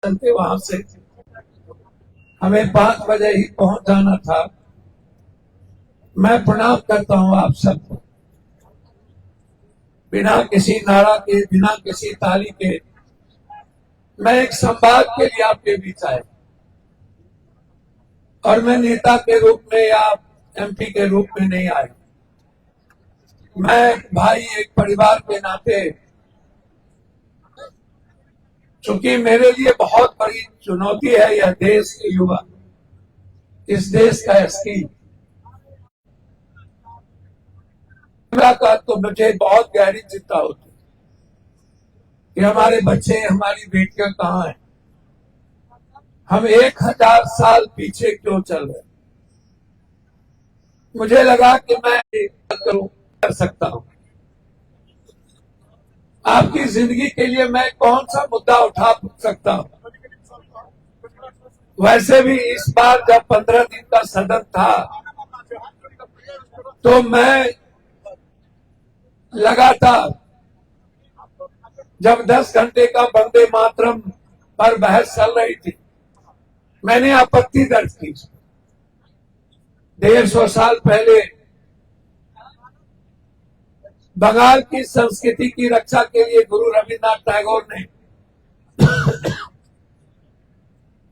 चलते वहां से हमें 5 बजे ही पहुंच जाना था। मैं प्रणाम करता हूं आप सबको, बिना किसी नारा के, बिना किसी ताली के। मैं एक संवाद के लिए आपके बीच आया और मैं नेता के रूप में या एमपी के रूप में नहीं आया। मैं एक भाई, एक परिवार के नाते, चूंकि मेरे लिए बहुत बड़ी चुनौती है यह देश के युवा, इस देश का स्कीम का, तो मुझे बहुत गहरी चिंता होती है कि हमारे बच्चे, हमारी बेटियां कहाँ हैं। हम 1000 साल पीछे क्यों चल रहे हैं। मुझे लगा कि मैं कर सकता हूं। आपकी जिंदगी के लिए मैं कौन सा मुद्दा उठा सकता हूं। वैसे भी इस बार जब 15 दिन का सदन था तो मैं लगातार, जब 10 घंटे का वंदे मातरम पर बहस चल रही थी, मैंने आपत्ति दर्ज की। 150 साल पहले बंगाल की संस्कृति की रक्षा के लिए गुरु रविन्द्रनाथ टैगोर ने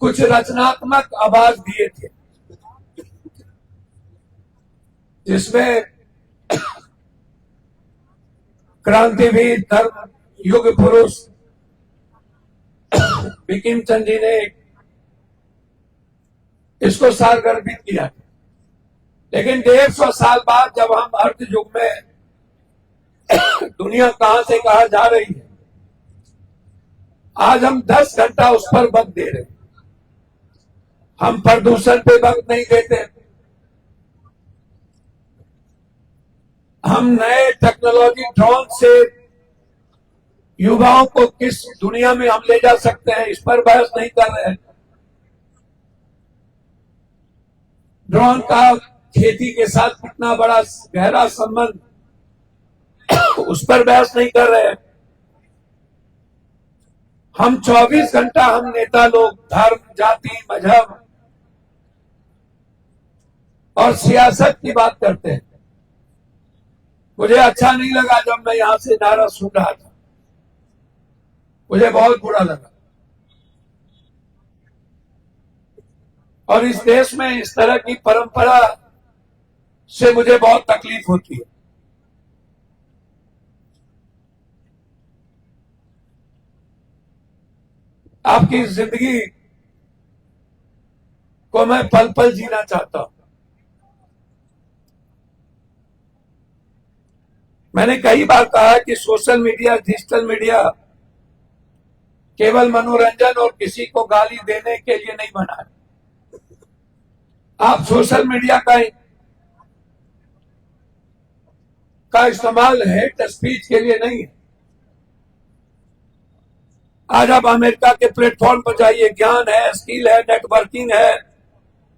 कुछ रचनात्मक आवाज दिए थे, जिसमें क्रांतिवीर, धर्म युग पुरुष बिकिम चंद जी ने इसको सारगर्भित किया। लेकिन 150 साल बाद जब हम अर्थ युग में दुनिया कहां से कहां जा रही है, आज हम 10 घंटा उस पर वक्त दे रहे हैं। हम प्रदूषण पे वक्त नहीं देते, हम नए टेक्नोलॉजी ड्रोन से युवाओं को किस दुनिया में हम ले जा सकते हैं, इस पर बहस नहीं कर रहे हैं। ड्रोन का खेती के साथ कितना बड़ा गहरा संबंध, उस पर बहस नहीं कर रहे हैं। हम 24 घंटा, हम नेता लोग धर्म, जाति, मजहब और सियासत की बात करते हैं। मुझे अच्छा नहीं लगा जब मैं यहां से नारा सुन रहा था, मुझे बहुत बुरा लगा। और इस देश में इस तरह की परंपरा से मुझे बहुत तकलीफ होती है। आपकी जिंदगी को मैं पल पल जीना चाहता हूं। मैंने कई बार कहा कि सोशल मीडिया, डिजिटल मीडिया केवल मनोरंजन और किसी को गाली देने के लिए नहीं बना है। आप सोशल मीडिया का इस्तेमाल हेट स्पीच के लिए नहीं है। आज आप अमेरिका के प्लेटफॉर्म पर जाइए, ज्ञान है, स्किल है, नेटवर्किंग है,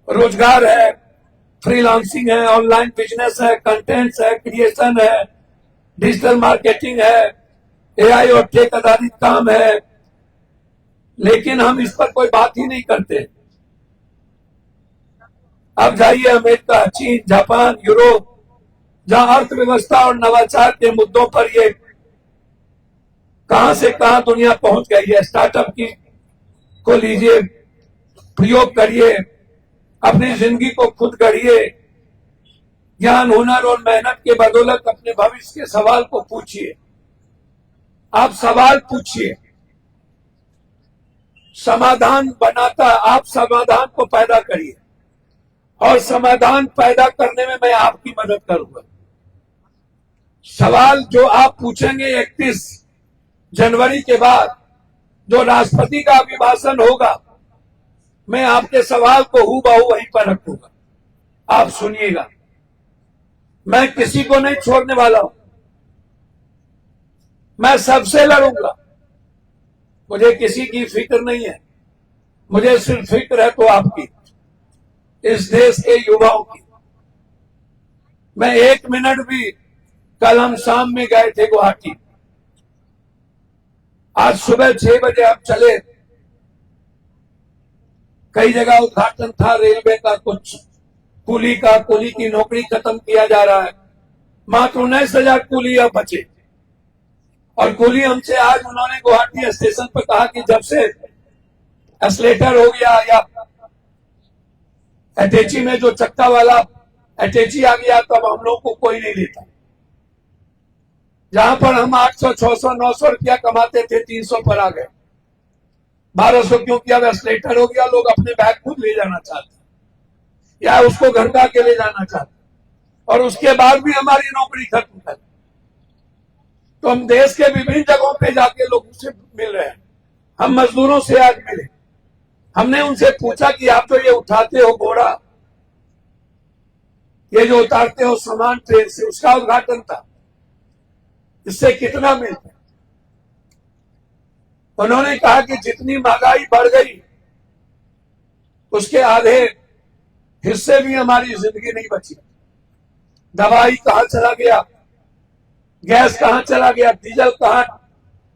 रोजगार है, फ्रीलांसिंग है, ऑनलाइन बिजनेस है, कंटेंट्स है, क्रिएशन है, डिजिटल मार्केटिंग है, एआई और टेक आधारित काम है। लेकिन हम इस पर कोई बात ही नहीं करते। अब जाइए अमेरिका, चीन, जापान, यूरोप, जहां अर्थव्यवस्था और नवाचार के मुद्दों पर ये कहां से कहां दुनिया पहुंच गई है। स्टार्टअप की को लीजिए, प्रयोग करिए, अपनी जिंदगी को खुद गढ़िए, ज्ञान, हुनर और मेहनत के बदौलत अपने भविष्य के सवाल को पूछिए। आप सवाल पूछिए, समाधान बनाता, आप समाधान को पैदा करिए और समाधान पैदा करने में मैं आपकी मदद करूंगा। सवाल जो आप पूछेंगे 31 जनवरी के बाद जो राष्ट्रपति का अभिभाषण होगा, मैं आपके सवाल को हूबहू वहीं पर रखूंगा। आप सुनिएगा, मैं किसी को नहीं छोड़ने वाला हूं। मैं सबसे लड़ूंगा। मुझे किसी की फिक्र नहीं है, मुझे सिर्फ फिक्र है तो आपकी, इस देश के युवाओं की। मैं 1 मिनट भी, कल हम शाम में गए थे गुवाहाटी, आज सुबह 6 बजे हम चले कई जगह उद्घाटन था रेलवे का, कुछ कुली की नौकरी खत्म किया जा रहा है। मात्र 19,000 कुली अब बचे। और कुली हमसे आज उन्होंने गुवाहाटी स्टेशन पर कहा कि जब से एस्लेटर हो गया या अटैची में जो चक्का वाला अटैची आ गया, तब हम लोग को कोई नहीं लेता। जहां पर हम 800, 600, 900 रुपया कमाते थे, 300 पर आ गए, 1200 क्योंकि अब एस्लेटर हो गया। लोग अपने बैग खुद ले जाना चाहते या उसको घर का के ले जाना चाहते, और उसके बाद भी हमारी नौकरी खत्म कर। तो हम देश के विभिन्न जगहों पे जाके लोगों से मिल रहे हैं। हम मजदूरों से आज मिले, हमने उनसे पूछा कि आप तो ये उठाते हो बोरा, ये जो उतारते हो सामान ट्रेन से, उसका उद्घाटन था, इससे कितना मिलता है? उन्होंने कहा कि जितनी महंगाई बढ़ गई उसके आधे हिस्से भी हमारी जिंदगी नहीं बची। दवाई कहां चला गया, गैस कहां चला गया, डीजल कहां,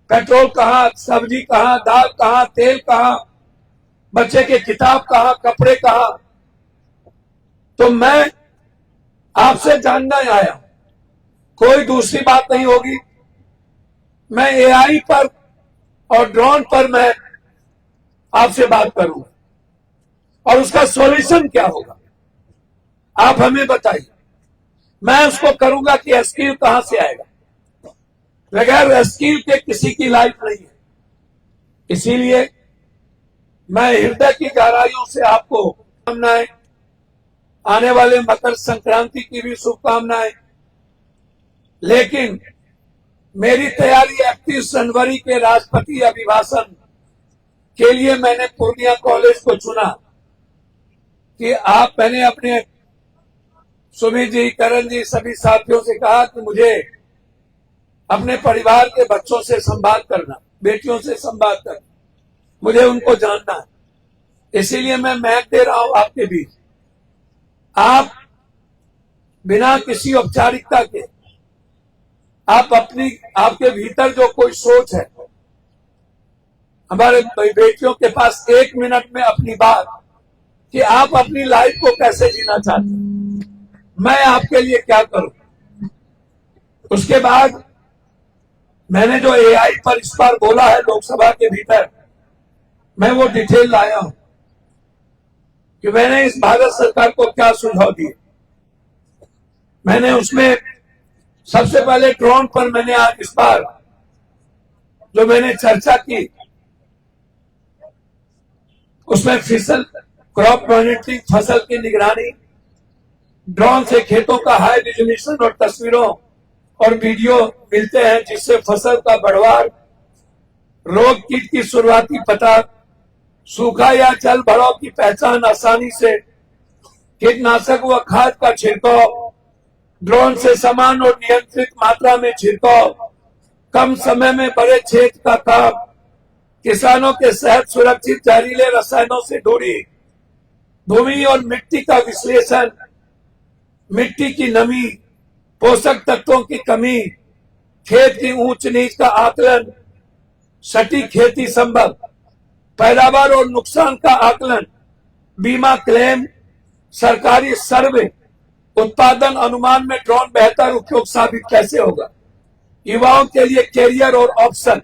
पेट्रोल कहां, सब्जी कहां, दाल कहां, तेल कहां, बच्चे के किताब कहां, कपड़े कहां। तो मैं आपसे जानना आया, कोई दूसरी बात नहीं होगी। मैं एआई पर और ड्रोन पर मैं आपसे बात करूंगा और उसका सॉल्यूशन क्या होगा, आप हमें बताइए। मैं उसको करूंगा कि स्किल कहां से आएगा। बगैर स्किल के किसी की लाइफ नहीं है। इसीलिए मैं हृदय की गहराइयों से आपको शुभकामनाएं, आने वाले मकर संक्रांति की भी शुभकामनाएं। लेकिन मेरी तैयारी 31 जनवरी के राष्ट्रपति अभिभाषण के लिए मैंने पूर्णिया कॉलेज को चुना कि मैंने अपने सुमित जी, करण जी, सभी साथियों से कहा कि मुझे अपने परिवार के बच्चों से संवाद करना, बेटियों से संवाद करना, मुझे उनको जानना है। इसीलिए मैं महक दे रहा हूं आपके बीच। आप बिना किसी औपचारिकता के, आप आपके भीतर जो कोई सोच है, हमारे बेटियों के पास 1 मिनट में अपनी बात कि आप अपनी लाइफ को कैसे जीना चाहते हैं, मैं आपके लिए क्या करूं। उसके बाद मैंने जो एआई पर इस बार बोला है लोकसभा के भीतर, मैं वो डिटेल लाया हूं कि मैंने इस भारत सरकार को क्या सुझाव दिए। मैंने उसमें सबसे पहले ड्रोन पर मैंने आज इस बार जो मैंने चर्चा की, उसमें फसल क्रॉप मॉनिटरिंग, फसल की निगरानी, ड्रोन से खेतों का हाई रिजोल्यूशन और तस्वीरों और वीडियो मिलते हैं, जिससे फसल का बढ़वार, रोग कीट की शुरुआती पता, सूखा या जल भराव की पहचान आसानी से, कीटनाशक व खाद का छिड़काव, ड्रोन से समान और नियंत्रित मात्रा में छिड़काव, कम समय में बड़े क्षेत्र का काम, किसानों के सेहत सुरक्षित जहरीले रसायनों से दूरी, भूमि और मिट्टी का विश्लेषण, मिट्टी की नमी, पोषक तत्वों की कमी, खेत की ऊंच नीच का आकलन, सटीक खेती संभव, पैदावार और नुकसान का आकलन, बीमा क्लेम, सरकारी सर्वे, उत्पादन अनुमान में ड्रोन बेहतर उपयोग साबित कैसे होगा, युवाओं के लिए कैरियर और option,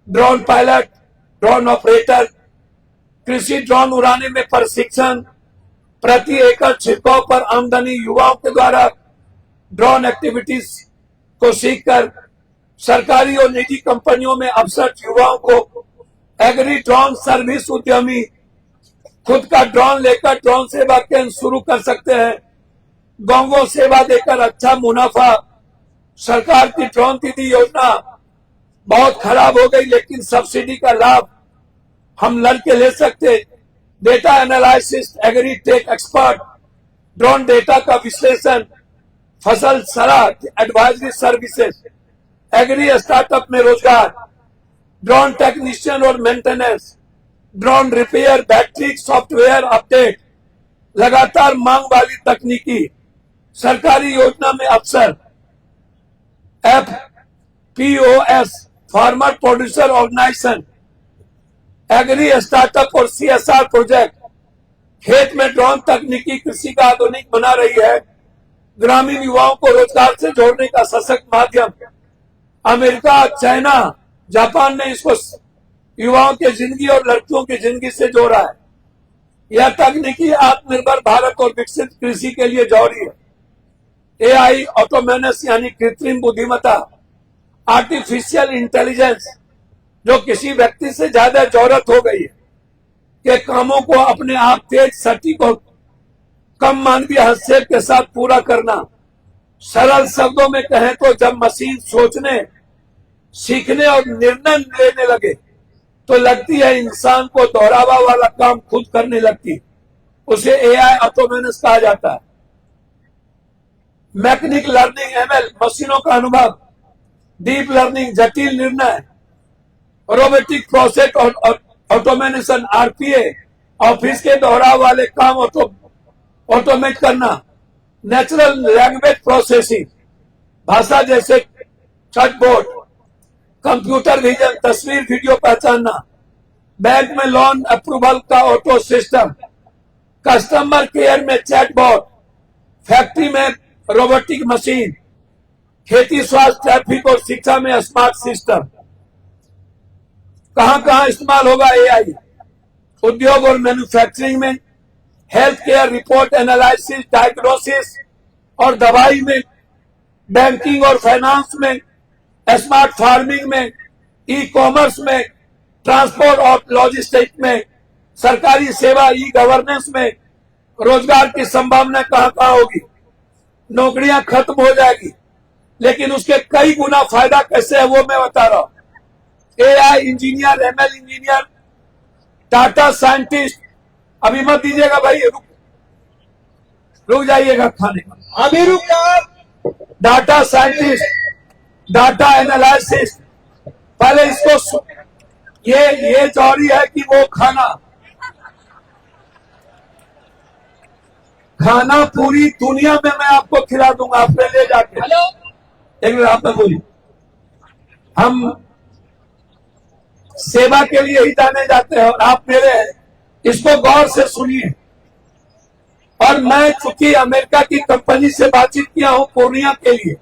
drone pilot, drone operator, कृषि ड्रोन उड़ाने में प्रशिक्षण, प्रति एकड़ छिड़काव पर आमदनी, युवाओं के द्वारा ड्रोन एक्टिविटीज को सीखकर सरकारी और निजी कंपनियों में अवसर, युवाओं को एग्री ड्रोन सर्विस उद्यमी खुद का ड्रोन लेकर ड्रोन सेवा केंद्र शुरू कर सकते हैं, गौ सेवा देकर अच्छा मुनाफा। सरकार की ड्रोन दीदी योजना बहुत खराब हो गई, लेकिन सब्सिडी का लाभ हम लड़के ले सकते। Data analysis, agri tech expert, drone data का विश्लेषण, फसल सलाह, एडवाइजरी सर्विसेज, एग्री स्टार्टअप में रोजगार, ड्रोन टेक्नीशियन और maintenance, drone repair, battery software update, लगातार मांग वाली तकनीकी, सरकारी योजना में अवसर, FPOS, farmer producer organisation, agri startup और CSR प्रोजेक्ट, खेत में ड्रोन तकनीकी कृषि का आधुनिक बना रही है। ग्रामीण युवाओं को रोजगार से जोड़ने का सशक्त माध्यम। अमेरिका, चाइना, जापान ने इसको युवाओं की जिंदगी और लड़कियों की जिंदगी से जोड़ा है। यह तकनीकी आत्मनिर्भर भारत और विकसित कृषि के लिए जरूरी है। एआई, ऑटोमेनस यानी कृत्रिम बुद्धिमत्ता, आर्टिफिशियल इंटेलिजेंस, जो किसी व्यक्ति से ज्यादा जरूरत हो गई है के कामों को अपने आप तेज, सटीक और कम मानवीय हस्तक्षेप के साथ पूरा करना। सरल शब्दों में कहें तो जब मशीन सोचने, सीखने और निर्णय लेने लगे तो लगती है इंसान को दोहरावा वाला काम खुद करने लगती, उसे एआई, ऑटोमेनस कहा जाता है। मैकेनिक लर्निंग, एमएल, मशीनों का अनुभव, डीप लर्निंग, जटिल निर्णय, रोबोटिक प्रोसेस और ऑटोमेशन, आरपीए, ऑफिस के दोहराव वाले काम ऑटोमेट करना। नेचुरल लैंग्वेज प्रोसेसिंग, भाषा जैसे चैटबॉट, कंप्यूटर विजन, तस्वीर वीडियो पहचानना। बैंक में लोन अप्रूवल का ऑटो सिस्टम, कस्टमर केयर में चैटबॉट, फैक्ट्री में रोबोटिक मशीन, खेती, स्वास्थ्य, ट्रैफिक और शिक्षा में स्मार्ट सिस्टम। कहां कहां इस्तेमाल होगा एआई? उद्योग और मैन्युफैक्चरिंग में, health care, report analysis, diagnosis और दवाई में, बैंकिंग और फाइनेंस में, स्मार्ट फार्मिंग में, ई कॉमर्स में, ट्रांसपोर्ट और लॉजिस्टिक्स में, सरकारी सेवा, ई गवर्नेंस में। रोजगार की संभावना कहां कहां होगी? नौकरियां खत्म हो जाएगी, लेकिन उसके कई गुना फायदा कैसे है वो मैं बता रहा हूं। AI engineer, ML engineer, data scientist, अभी मत दीजिएगा भाई, रुक जाइएगा खाने का, अभी रुक जाओ। डाटा साइंटिस्ट, डाटा एनालिसिस, पहले इसको ये जरूरी है कि वो खाना पूरी दुनिया में मैं आपको खिला दूंगा, आपने ले जाके। एक मिनट आप में बोलिए, हम सेवा के लिए ही जाने जाते हैं और आप मेरे हैं, इसको गौर से सुनिए। और मैं चूंकि अमेरिका की कंपनी से बातचीत किया हूं पूर्णिया के लिए,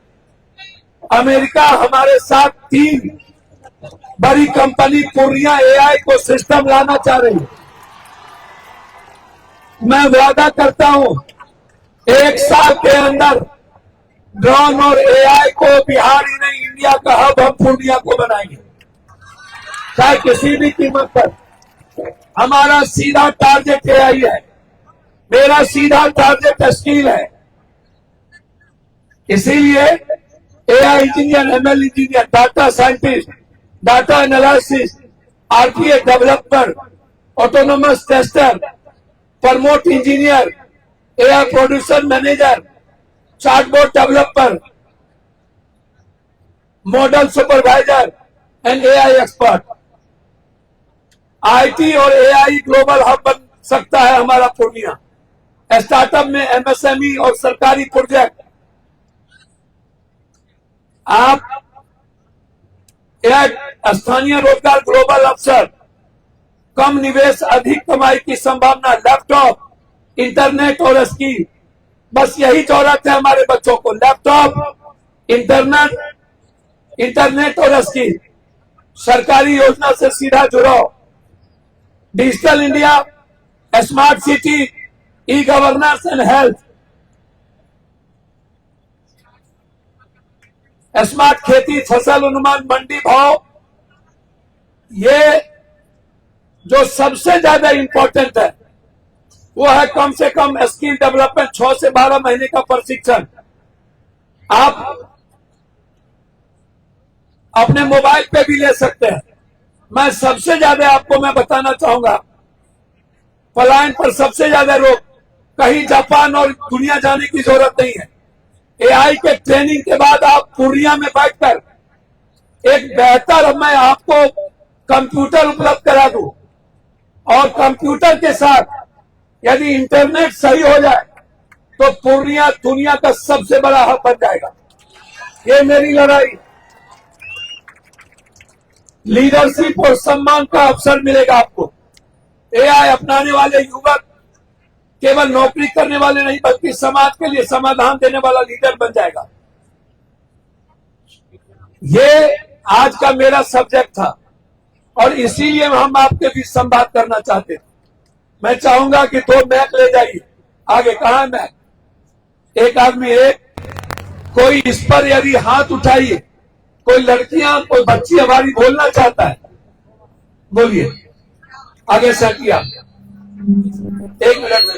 अमेरिका हमारे साथ 3 बड़ी कंपनी पूर्णिया एआई को सिस्टम लाना चाह रही है। मैं वादा करता हूं 1 साल के अंदर ड्रोन और एआई को बिहार ही नहीं, इंडिया का हब हम पूर्णिया को बनाएंगे, चाहे किसी भी कीमत पर। हमारा सीधा टारगेट एआई है, मेरा सीधा टारगेट स्किल है। इसीलिए AI engineer, ML engineer, data scientist, data analysis, RPA developer, autonomous tester, promote engineer, AI producer manager, chatbot developer, model supervisor and AI expert. IT और एआई ग्लोबल हब बन सकता है हमारा पूर्णिया। स्टार्टअप में MSME और सरकारी प्रोजेक्ट। आप स्थानीय रोजगार, ग्लोबल अवसर, कम निवेश, अधिक कमाई की संभावना, लैपटॉप, इंटरनेट और स्किल। बस यही जरूरत है हमारे बच्चों को, लैपटॉप, इंटरनेट और स्किल। सरकारी योजना से सीधा जुड़ो, digital India, smart city, e governance and health, smart खेती, फसल अनुमान, मंडी भाव। ये जो सबसे ज्यादा इंपॉर्टेंट है वो है कम से कम स्किल डेवलपमेंट, 6 से 12 महीने का प्रशिक्षण। आप अपने मोबाइल पे भी ले सकते हैं। मैं सबसे ज्यादा आपको मैं बताना चाहूंगा, पलायन पर सबसे ज्यादा रोक, कहीं जापान और दुनिया जाने की जरूरत नहीं है। एआई के ट्रेनिंग के बाद आप पूर्णिया में बैठकर एक बेहतर, मैं आपको कंप्यूटर उपलब्ध करा दूं और कंप्यूटर के साथ यदि इंटरनेट सही हो जाए तो पूर्णिया दुनिया का सबसे बड़ा हब बन जाएगा। ये मेरी लड़ाई। लीडरशिप और सम्मान का अवसर मिलेगा आपको। एआई अपनाने वाले युवक केवल नौकरी करने वाले नहीं बल्कि समाज के लिए समाधान देने वाला लीडर बन जाएगा। ये आज का मेरा सब्जेक्ट था और इसीलिए हम आपके बीच संवाद करना चाहते थे। मैं चाहूंगा कि 2 मैक ले जाइए आगे। कहां है मैक? एक आदमी एक, कोई इस पर यदि हाथ उठाइए, कोई लड़कियां कोई बच्ची हमारी बोलना चाहता है, बोलिए। आगे से हटिए आप। 1 मिनट में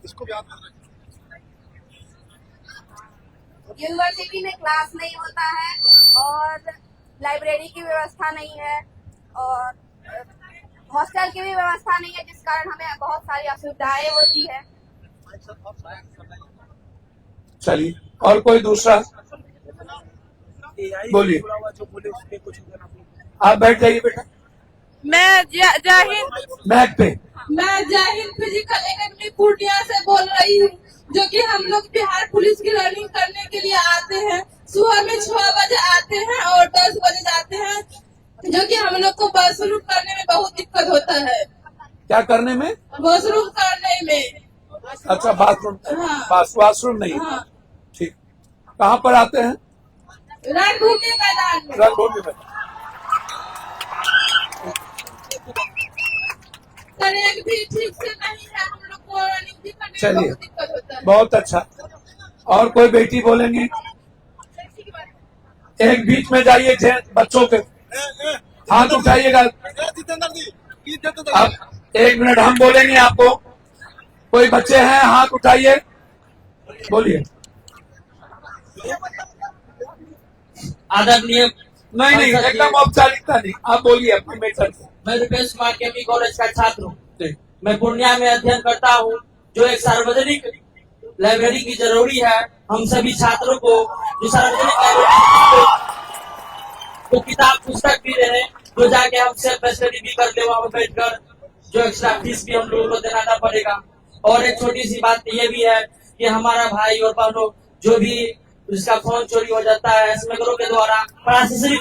इसको भी यूनिवर्सिटी में क्लास नहीं होता है और लाइब्रेरी की व्यवस्था नहीं है और हॉस्टल की भी व्यवस्था नहीं है, जिस कारण हमें बहुत सारी असुविधाएं होती है। चलिए, और कोई दूसरा बोलिए। आप बैठ जाइए बेटा। मैं मैक पे मैं जाहिद फिजिकल एकेडमी पूर्णिया से बोल रही हूँ, जो कि हम लोग बिहार पुलिस की रनिंग करने के लिए आते हैं। सुबह में 6 बजे आते हैं और 10 बजे जाते हैं, जो कि हम लोग को वॉशरूम करने में बहुत दिक्कत होता है। क्या करने में? वॉशरूम करने में। अच्छा, बाथरूम। हाँ। वॉशरूम नहीं। हाँ। ठीक। कहाँ पर आते हैं? रणभूमि मैदान में। रणभूमि में। सर एक भी ठीक से नहीं है, हम लोग को रनिंग भी करने में चलिए, बहुत दिक्कत होता है। बहुत अच्छा। और कोई बेटी बोलेंगी? एक बीच में जाइए, बच्चों के हाथ उठाइएगा। अब 1 मिनट हम बोलेंगे आपको। कोई बच्चे हैं, हाथ उठाइए, बोलिए। आदरणीय नहीं, एकदम औपचारिकता नहीं, आप बोलिए अपने मेथड से। मैं रुपेश कुमार केपी कॉलेज का छात्र हूँ। मैं पूर्णिया में अध्ययन करता हूँ, जो एक सार्वजनिक लाइब्रेरी की जरूरी है। हम सभी छात्रों को जो सार्वजनिक लाइब्रेरी को किताब पुस्तक भी रहे, जो जाके हम सेल्फ स्टडी भी कर ले वहाँ पर बैठकर, जो एक्स्ट्रा फीस भी हम लोगों को देना पड़ेगा। और एक छोटी सी बात ये भी है कि हमारा भाई और बहनों जो भी जिसका फोन चोरी हो जाता है, स्मगलरों के द्वारा, प्रशासन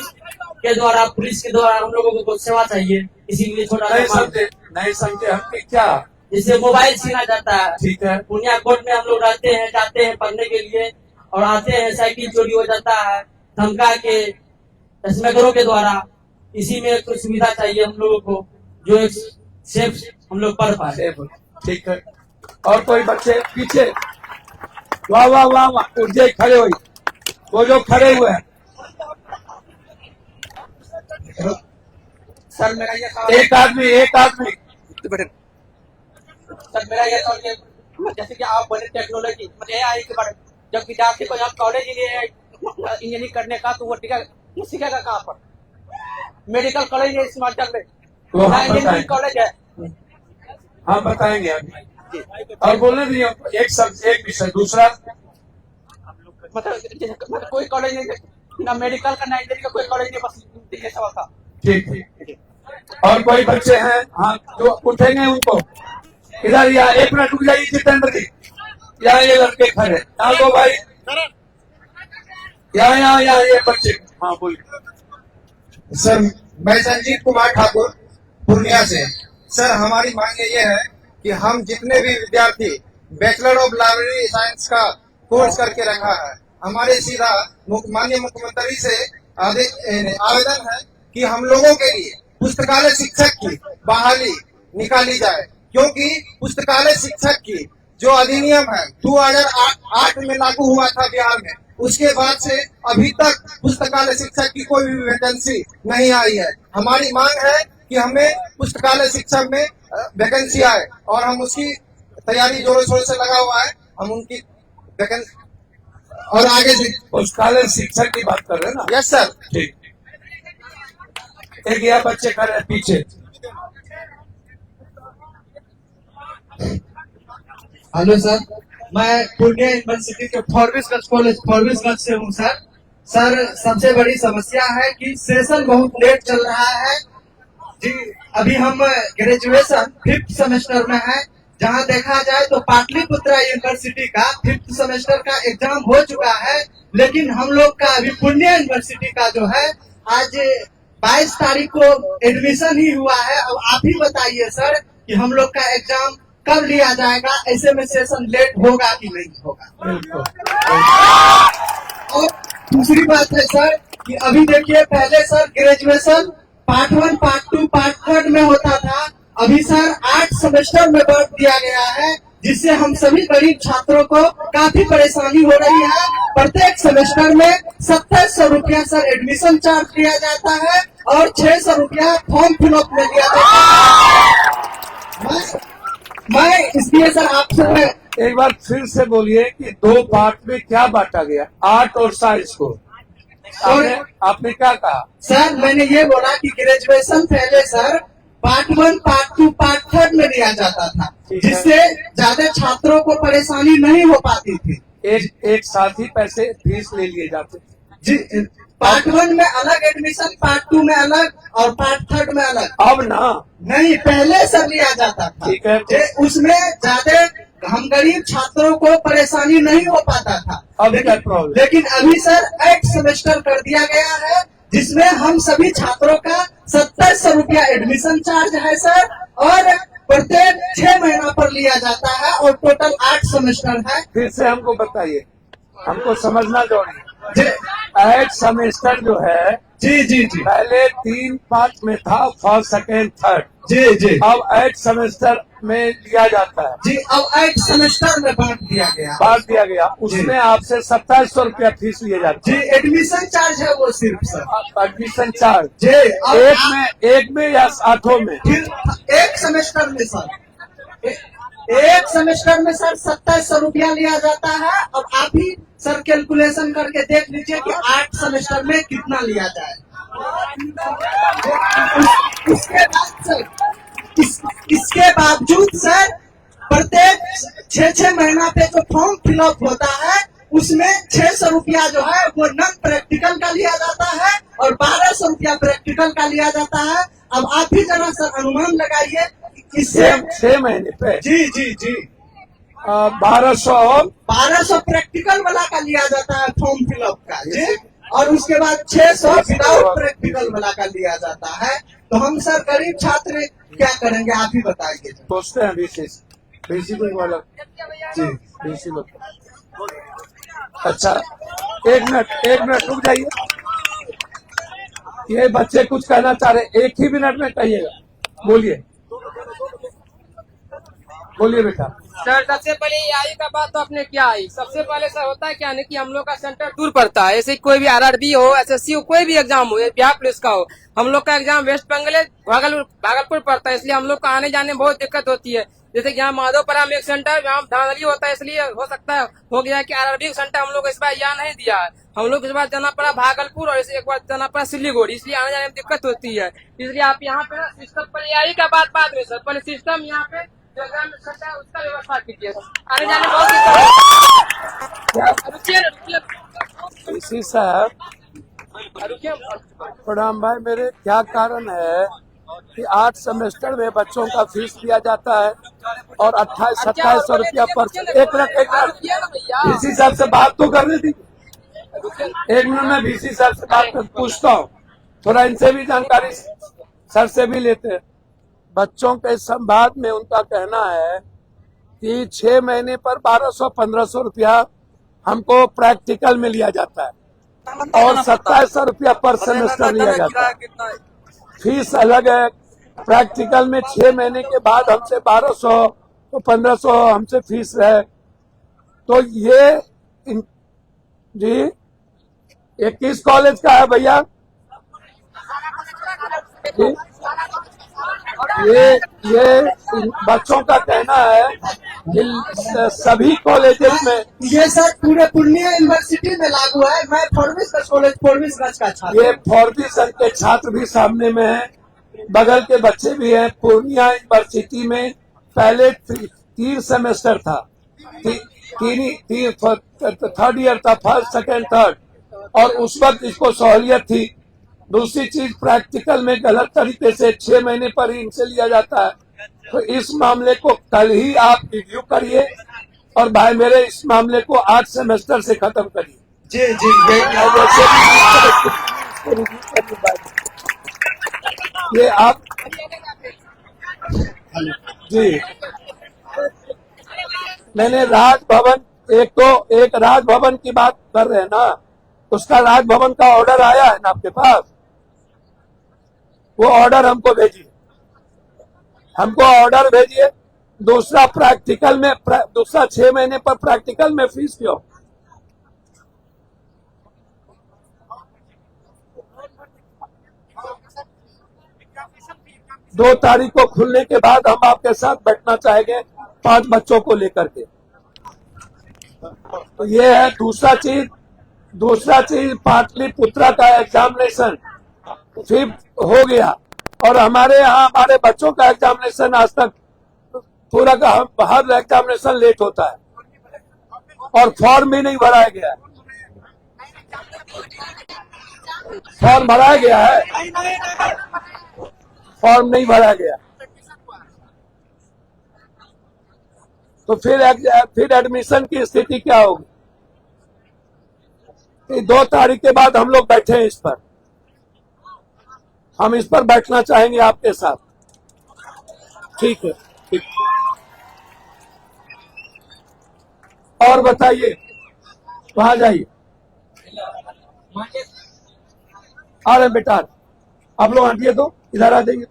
के द्वारा, पुलिस के द्वारा, हम लोगों को सेवा चाहिए। इसीलिए छोटा नहीं समझे हम क्या, जिससे मोबाइल छीना जाता है। ठीक है। पूर्णिया कोर्ट में हम लोग रहते हैं, जाते हैं पढ़ने के लिए और आते हैं, साइकिल चोरी हो जाता है धमका के स्मगलरों के द्वारा। इसी में कुछ सुविधा चाहिए हम लोगों को, जो एक सेफ हम लोग पढ़ पाए। ठीक है। और कोई बच्चे पीछे? वाह वाह वाह वाह, उठ जाए, खड़े हुए, वो जो खड़े हुए हैं। सर मेरा ये एक आदमी सर मेरा ये जैसे कि आप बने टेक्नोलॉजी मतलब AI के बारे में, जब विद्यार्थी को आप कॉलेज इंजीनियरिंग करने का, तो वो सीखेगा कहाँ पर? मेडिकल कॉलेज है, हिमाचल में इंजीनियरिंग कॉलेज है। हाँ, बताएंगे अभी। और बोलने दीजिए एक विषय। दूसरा मतलब कोई कॉलेज नहीं, ना मेडिकल का ना इंजीनियरिंग का कोई कॉलेज नहीं, बस ये सवाल था। ठीक। और कोई बच्चे हैं, हाँ, जो उठेंगे उनको इधर, या 1 मिनट रुक जाइए जितेंद्र जी। यहाँ ये लड़के खड़े, यहाँ दो भाई, यहाँ ये बच्चे। हाँ बोलिए। सर मैं संजीव कुमार ठाकुर पूर्णिया से। सर हमारी मांग ये है कि हम जितने भी विद्यार्थी बैचलर ऑफ लाइब्रेरी साइंस का कोर्स करके रखा है, हमारे सीधा माननीय मुख्यमंत्री से आवेदन है कि हम लोगों के लिए पुस्तकालय शिक्षक की बहाली निकाली जाए, क्योंकि पुस्तकालय शिक्षक की जो अधिनियम है 2008 में लागू हुआ था बिहार में, उसके बाद से अभी तक पुस्तकालय शिक्षक की कोई भी वैकेंसी नहीं आई है। हमारी मांग है कि हमें पुस्तकालय शिक्षक में वैकेंसी आए और हम उसकी तैयारी जोरों शोरों से लगा हुआ है। हम उनकी वैकेंसी और आगे से पुस्तकालय शिक्षक की बात कर रहे हैं ना? Yes sir. ठीक। एक यह बच्चे खड़े हैं पीछे। हेलो सर, मैं पूर्णिया यूनिवर्सिटी के फॉरबिसगंज कॉलेज फॉरबिसगंज से हूँ सर। सर सबसे बड़ी समस्या है कि सेशन बहुत लेट चल रहा है जी। अभी हम ग्रेजुएशन 5th सेमेस्टर में है, जहां देखा जाए तो पाटलिपुत्र यूनिवर्सिटी का 5th सेमेस्टर का एग्जाम हो चुका है, लेकिन हम लोग का अभी पूर्णिया यूनिवर्सिटी का जो है आज 22 तारीख को एडमिशन ही हुआ है। अब आप ही बताइए सर कि हम लोग का एग्जाम कब लिया जाएगा, ऐसे में सेशन लेट होगा कि नहीं होगा। बिल्कुल। और दूसरी बात है सर कि अभी देखिए पहले sir graduation part 1, part 2, part 3 में होता था, अभी सर 8 सेमेस्टर में बांट दिया गया है, जिससे हम सभी गरीब छात्रों को काफी परेशानी हो रही है। प्रत्येक सेमेस्टर में 2700 रुपया सर एडमिशन चार्ज लिया जाता है और 600 रुपया फॉर्म फिलअप में लिया जाता है। मैं इसलिए सर आपसे एक बार फिर से बोलिए कि 2 पार्ट में क्या बांटा गया, आर्ट और साइंस को। आपने क्या कहा? सर मैंने ये बोला कि ग्रेजुएशन पहले सर पार्ट 1, पार्ट 2, पार्ट 3 में लिया जाता था, जिससे ज्यादा छात्रों को परेशानी नहीं हो पाती थी। एक साथ ही पैसे फीस ले लिए जाते थे। जी, पार्ट 1 में अलग एडमिशन, पार्ट 2 में अलग और पार्ट 3 में अलग। अब ना नहीं, पहले सर लिया जाता था। ठीक है। उसमें ज्यादा हम गरीब छात्रों को परेशानी नहीं हो पाता था। अब क्या प्रॉब्लम? लेकिन अभी सर 8 सेमेस्टर कर दिया गया है, जिसमें हम सभी छात्रों का 2700 रुपया एडमिशन चार्ज है सर, और प्रत्येक 6 महीना पर लिया जाता है और टोटल 8 सेमेस्टर है। फिर से हमको बताइए, हमको समझना जरूरी। जी 8 सेमेस्टर जो है, जी जी जी पहले 3 पार्ट में था, फर्स्ट, सेकेंड, थर्ड। जी जी अब 8 सेमेस्टर में लिया जाता है। जी, अब 8 सेमेस्टर में बांट दिया गया। बांट दिया गया, उसमें आपसे 2700 रुपया फीस लिए जाते जी, एडमिशन चार्ज है वो सिर्फ सर। हैं। एडमिशन चार्ज जी, अब एक में या 8 में? फिर एक सेमेस्टर में सर एक सेमेस्टर में सर 2700 रुपया लिया जाता है। अब आप ही सर कैलकुलेशन करके देख लीजिए कि 8 सेमेस्टर में कितना लिया जाए। उसके बाद सर इसके बावजूद सर प्रत्येक 6 महीना पे जो फॉर्म फिलअप होता है, उसमें 600 रुपया जो है वो नॉन प्रैक्टिकल का लिया जाता है और 1200 रुपया प्रैक्टिकल का लिया जाता है। अब आप ही जरा सर अनुमान लगाइए इससे। 6 महीने पे? जी जी जी 1200 प्रैक्टिकल वाला का लिया जाता है फॉर्म फिलअप का जी, और उसके बाद 600 विदाउट प्रैक्टिकल वाला का लिया जाता है। तो हम सर गरीब छात्र क्या करेंगे, आप ही बताएंगे। सोचते हैं बीसी वाला जी, बीसी लोग। अच्छा, एक मिनट रुक जाइए। ये बच्चे कुछ कहना चाह रहे, एक ही मिनट में कहिएगा। बोलिए बेटा। सर सबसे पहले AI का बात तो आपने क्या आई। सबसे पहले सर होता है क्या नहीं कि हम लोग का सेंटर दूर पड़ता है। ऐसे कोई भी RRB हो, SSC हो, कोई भी एग्जाम हो, बिहार पुलिस का हो, हम लोग का एग्जाम वेस्ट बंगाल भागलपुर पड़ता है, इसलिए हम लोग को आने जाने में बहुत दिक्कत होती है। जैसे कि यहाँ माधोपुरा में एक सेंटर, यहाँ धांधली होता है, इसलिए हो सकता है हो गया कि RRB का सेंटर हम लोग इस बार यहाँ नहीं दिया है। हम लोग इस बार जाना पड़ा भागलपुर और एक बार जाना पड़ा सिलीगुड़ी, इसलिए आने जाने में दिक्कत होती है। इसलिए आप यहाँ पे ना सिस्टम पर AI का बात बाद में सर, पहले सिस्टम यहाँ पे एग्जाम है उसका व्यवस्था कीजिए। आने जाने बहुत रुकिए इसी साहब प्रणाम भाई, मेरे क्या कारण है कि 8 सेमेस्टर में बच्चों का फीस दिया जाता है और 28-2700 रुपया पर। एक मिनट VC साहब से बात तो करनी थी। एक मिनट में VC साहब से बात कर पूछता हूँ, थोड़ा इनसे भी जानकारी सर से भी लेते हैं। बच्चों के संवाद में उनका कहना है कि 6 महीने पर 1200-1500 रुपया हमको प्रैक्टिकल में लिया जाता है और 2700 रुपया पर सेमेस्टर लिया जाता है। फीस अलग है। प्रैक्टिकल में 6 महीने के बाद हमसे 1200 तो 1500 हमसे फीस है। तो ये जी, ये किस कॉलेज का है भैया? ये बच्चों का कहना है कि सभी कॉलेजेस में, ये सर पूरे पूर्णिया यूनिवर्सिटी में लागू है। मैं फोरबिसगंज का छात्र। ये फोरबिसगंज के छात्र भी सामने में है, बगल के बच्चे भी हैं। पूर्णिया यूनिवर्सिटी में पहले 3 सेमेस्टर था, 3rd ईयर था, फर्स्ट, सेकेंड, थर्ड, और उस वक्त इसको सहूलियत थी। दूसरी चीज, प्रैक्टिकल में गलत तरीके से 6 महीने पर ही इनसे लिया जाता है। तो इस मामले को कल ही आप रिव्यू करिए और भाई मेरे इस मामले को 8 सेमेस्टर से खत्म करिए। जी जी ये आप जी मैंने राजभवन, एक राजभवन की बात कर रहे हैं ना, उसका राजभवन का ऑर्डर आया है ना आपके पास, वो ऑर्डर हमको भेजिए, हमको ऑर्डर भेजिए। दूसरा प्रैक्टिकल में, दूसरा 6 महीने पर प्रैक्टिकल में फीस क्यों? दो तारीख को खुलने के बाद हम आपके साथ बैठना चाहेंगे 5 बच्चों को लेकर के। तो ये है दूसरा चीज पाटलिपुत्रा का एग्जामिनेशन फिर हो गया, और हमारे यहाँ हमारे बच्चों का एग्जामिनेशन आज तक पूरा का हर एग्जामिनेशन लेट होता है और फॉर्म भी नहीं भराया गया है। फॉर्म भराया गया है, फॉर्म नहीं भराया गया, तो फिर एडमिशन की स्थिति क्या होगी? 2 तारीख के बाद हम लोग बैठे हैं इस पर, हम इस पर बैठना चाहेंगे आपके साथ। ठीक है, ठीक। और बताइए, वहां जाइए। आ रहे बेटा, आप लोग हटिए तो इधर आ जाइए।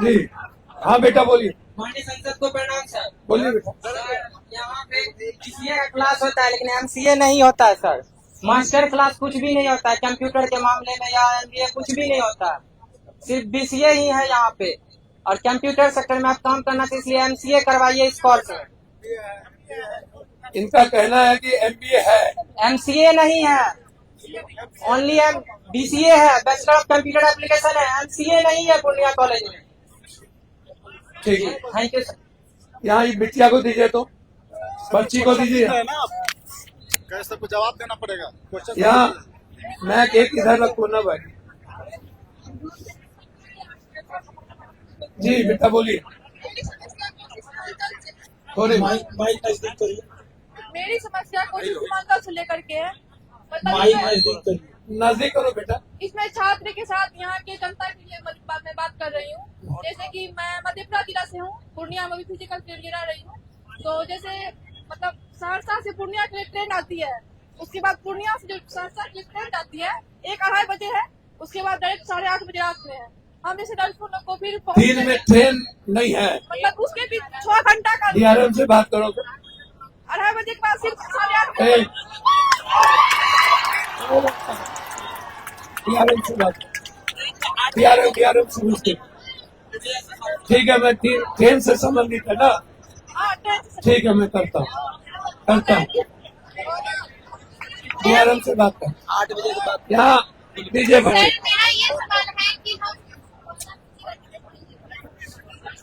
जी हाँ बेटा बोलिए। माननीय संसद को प्रणाम सर। बोलिए बेटा। यहाँ पे बीसीए का क्लास होता है लेकिन एमसीए नहीं होता है सर। मास्टर क्लास कुछ भी नहीं होता है कंप्यूटर के मामले में, या एमबीए कुछ भी नहीं होता है, सिर्फ बीसीए ही है यहाँ पे। और कंप्यूटर सेक्टर में आप काम करना चाहिए, इसलिए एमसीए करवाइए इस कोर्स में। इनका कहना है कि एमबीए है, एमसीए नहीं है, ओनली बीसीए है, बैचलर ऑफ कंप्यूटर एप्लीकेशन है, एमसीए नहीं है पूर्णिया कॉलेज में। ठीक है, थैंक यू सर। यहाँ ये बिटिया को दीजिए, तो बच्ची को दीजिए। कैसे को जवाब देना पड़ेगा क्वेश्चन। यहाँ मैं एक इधर रखो ना भाई। जी बेटा बोलिए। मेरी समस्या कोचिंग समानता से लेकर के है। मतलब नजदीक करो बेटा। इसमें छात्र के साथ यहाँ के जनता के लिए मैं बात कर रही हूँ। जैसे कि मैं मधेपुरा जिला से हूँ, पूर्णिया में भी फिजिकल ट्रेनिंग ले रही हूँ। तो जैसे मतलब सहरसा से पूर्णिया के लिए ट्रेन आती है, उसके बाद पूर्णिया से जो सहरसा की ट्रेन आती है 1-2:30 बजे है, उसके बाद डायरेक्ट 8:30 बजे रात में है। हम जैसे लोग को फिर दिन में ट्रेन नहीं है, मतलब उसके भी 6 घंटा का डीआरएम से बात करो। 2:30 बजे के बाद सिर्फ 8:30 बजे। डीआरएम से बात, डीआरएम से पूछते। ठीक है, मैं ट्रेन से संबंधित है ना। हाँ, ट्रेन से। ठीक है, मैं करता हूँ डीआरएम से बात कर। 8 बजे के बाद यहाँ दीजिए बच्चे। मेरा ये सवाल है कि हम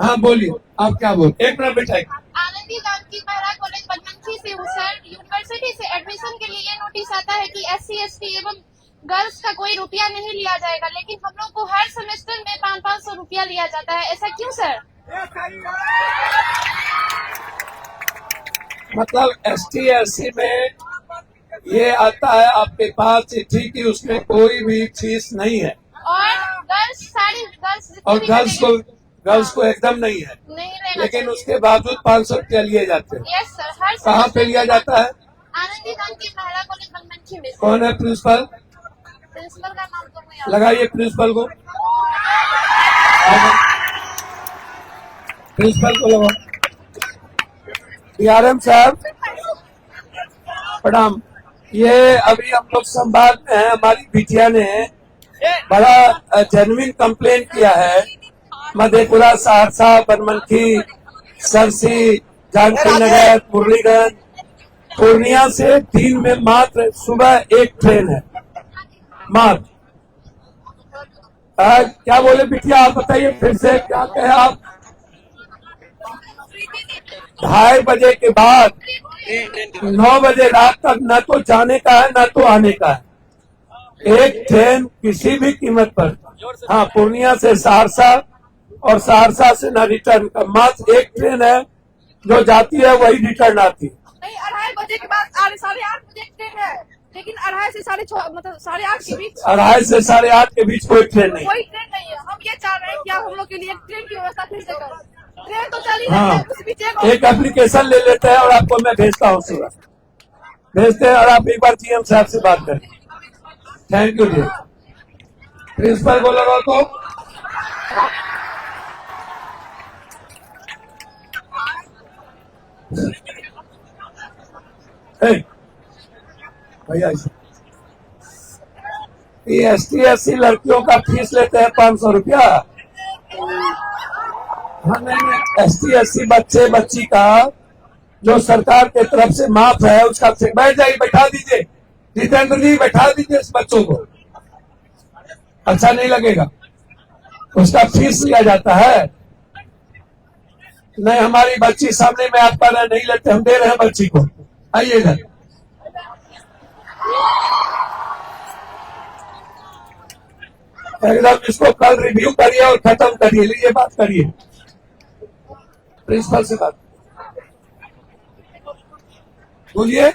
हाँ बोलिए, आप क्या बोल। एक मिनट बेटा। आनंदी जानकी महिला कॉलेज बनमनखी से हूँ सर। यूनिवर्सिटी से एडमिशन के लिए ये नोटिस आता है कि SC ST एवं गर्ल्स का कोई रुपया नहीं लिया जाएगा, लेकिन हम लोग को हर सेमेस्टर में 500-500 रुपया लिया जाता है, ऐसा क्यों सर? मतलब ST SC में ये आता है आपके पास चिट्ठी की, उसमें कोई भी फीस नहीं है, और गर्ल्स सारी गर्ल्स और गर्ल्स को एकदम नहीं है, नहीं लेना लेकिन उसके बावजूद 500 रुपया लिए जाते हैं। यस सर, हर कहाँ पे लिया जाता है? आनंदी जानकी महिला कॉलेज बनमनखी में। कौन है प्रिंसिपल? प्रिंसिपल का नाम तो मुझे याद लगाइए प्रिंसिपल को, प्रिंसिपल को लगाओ। डीआरएम साहब प्रणाम। ये अभी हम लोग संवाद में हैं, हमारी बिटिया ने बड़ा जेन्युइन कंप्लेन किया है। मधेपुरा, सहरसा, बनमनखी, सरसी, जानकी नगर, मुरलीगंज, पूर्णिया से दिन में मात्र सुबह 1 ट्रेन है मात्र। क्या बोले बिटिया, आप बताइए फिर से, क्या कहे आप? 2:30 बजे के बाद 9 बजे रात तक न तो जाने का है न तो आने का है। एक ट्रेन किसी भी कीमत पर, हाँ पूर्णिया से सहरसा और सहरसा से न रिटर्न का मात्र 1 ट्रेन है जो जाती है, वही रिटर्न आती है। नहीं, 2:30 बजे के बाद 8:30 बजे ट्रेन है, लेकिन 2:30 से 6:30 मतलब 8:30 के बीच, 2:30 से 8:30 के बीच कोई ट्रेन नहीं। कोई ट्रेन नहीं है। हम ये चाह रहे हैं कि आप हम लोग के लिए एक ट्रेन की व्यवस्था फिर से करें। ट्रेन तो चली हाँ। रही है, उस बीच एक एप्लीकेशन ले लेते हैं और आपको मैं भेजता हूँ सुबह, भेजते हैं और आप एक बार जीएम साहब से बात करें। Thank you ji. प्रिंसिपल को लगाओ तो भैया ये ST/SC लड़कियों का फीस लेते हैं 500 रुपया। हमें ST/SC बच्चे बच्ची का जो सरकार के तरफ से माफ है उसका बैठ जाइए, बैठा दीजिए जितेंद्र जी, बैठा दीजिए इस बच्चों को, अच्छा नहीं लगेगा, उसका फीस लिया जाता है। नहीं हमारी बच्ची सामने में आप कह रहे नहीं लेते, हम दे रहे हैं बच्ची को, आइए इधर। एकदम इसको कल रिव्यू करिए और खत्म करिए, लीजिए बात करिए प्रिंसिपल से बात बोलिए,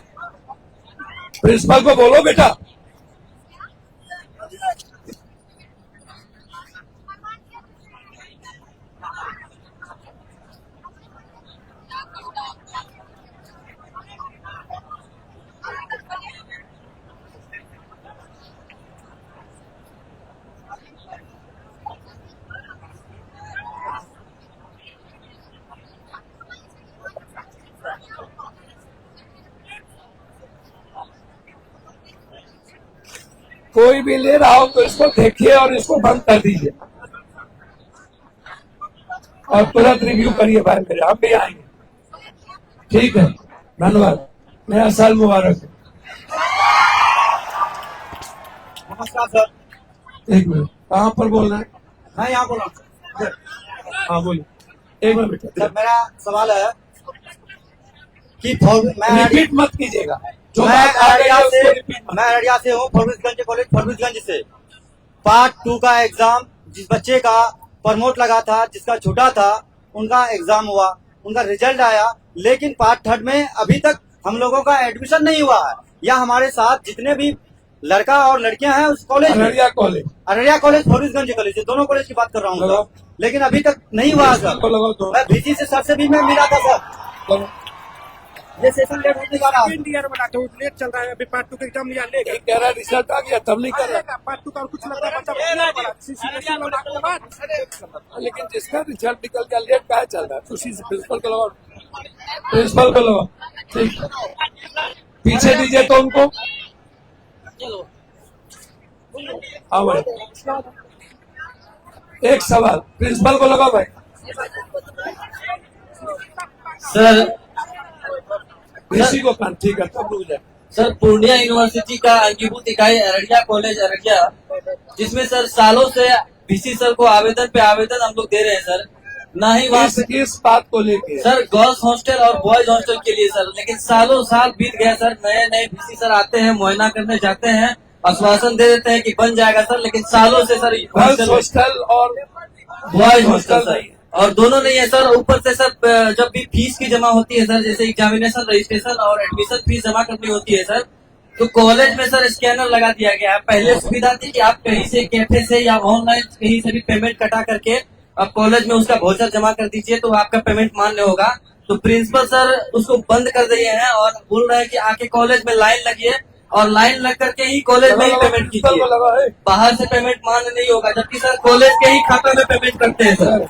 प्रिंसिपल को बोलो बेटा। कोई भी ले रहा हो तो इसको देखिए और इसको बंद कर दीजिए और तुरंत रिव्यू करिए भाई मेरे, हम भी आएंगे। ठीक है, धन्यवाद, नया साल मुबारक। नमस्कार सर। एक मिनट, कहाँ पर बोलना है? मैं यहाँ बोल रहा हूँ। हाँ बोलिए, एक मिनट बेटा, सर मेरा सवाल है कि मैं रिपीट मत कीजिएगा, जो मैं बात आ गई है उसको रिपीट मत। मैं अररिया से हूँ, फरबिसगंज कॉलेज फरबिसगंज से। पार्ट 2 का एग्जाम जिस बच्चे का प्रमोट लगा था, जिसका छूटा था, उनका एग्जाम हुआ, उनका रिजल्ट आया, लेकिन पार्ट 3 में अभी तक हम लोगों का एडमिशन नहीं हुआ है। या हमारे साथ जितने भी लड़का और लड़कियां हैं उस कॉलेज में, अररिया कॉलेज फरबिसगंज कॉलेज, दोनों कॉलेज की बात कर रहा हूँ लगाओ। सर, लेकिन अभी तक नहीं हुआ है सर। लगाओ तो मैं VC से सर से भी मैं मिला था सर, ये सेशन लेट होने जा रहा है। ईयर बनाते लेट चल रहा है, अभी पार्ट 2 का एग्जाम लिया लेट कह रहा रिजल्ट आ गया तब नहीं कर रहा, पार्ट 2 का कुछ लग रहा है, लेकिन जिसका रिजल्ट निकल गया लेट का चल रहा है, तो उसी से प्रिंसिपल को लगाओ, प्रिंसिपल को लगाओ। ठीक, पीछे दीजिए तो उनको, हाँ भाई एक सवाल प्रिंसिपल को लगाओ भाई। सर इसी को कान, ठीक है तब रुक जाए। सर पूर्णिया यूनिवर्सिटी का अंगीभूत इकाई अररिया कॉलेज अररिया, जिसमें सर सालों से VC सर को आवेदन पे आवेदन हम लोग दे रहे हैं सर, ना ही वहाँ पे इस बात को लेके सर गर्ल्स हॉस्टल और बॉयज हॉस्टल के लिए सर, लेकिन सालों साल बीत गया सर, नए नए VC सर आते हैं, मुआयना करने जाते हैं, आश्वासन दे देते हैं कि बन जाएगा सर, लेकिन सालों से सर गर्ल्स हॉस्टल और बॉयज हॉस्टल सर, और दोनों नहीं है सर। ऊपर से सर जब भी फीस की जमा होती है सर, जैसे एग्जामिनेशन रजिस्ट्रेशन और एडमिशन फीस जमा करनी होती है सर, तो कॉलेज में सर स्कैनर लगा दिया गया है। पहले सुविधा थी कि आप कहीं से कैफे से या ऑनलाइन कहीं से भी पेमेंट कटा करके आप कॉलेज में उसका वाउचर जमा कर दीजिए तो आपका पेमेंट मान्य होगा। तो प्रिंसिपल सर उसको बंद कर दिए हैं और बोल रहे हैं कि आके कॉलेज में लाइन लगिए और लाइन लग करके ही कॉलेज में ही पेमेंट कीजिए, बाहर से पेमेंट मान्य नहीं होगा, जबकि सर कॉलेज के ही खाता में पेमेंट करते हैं सर।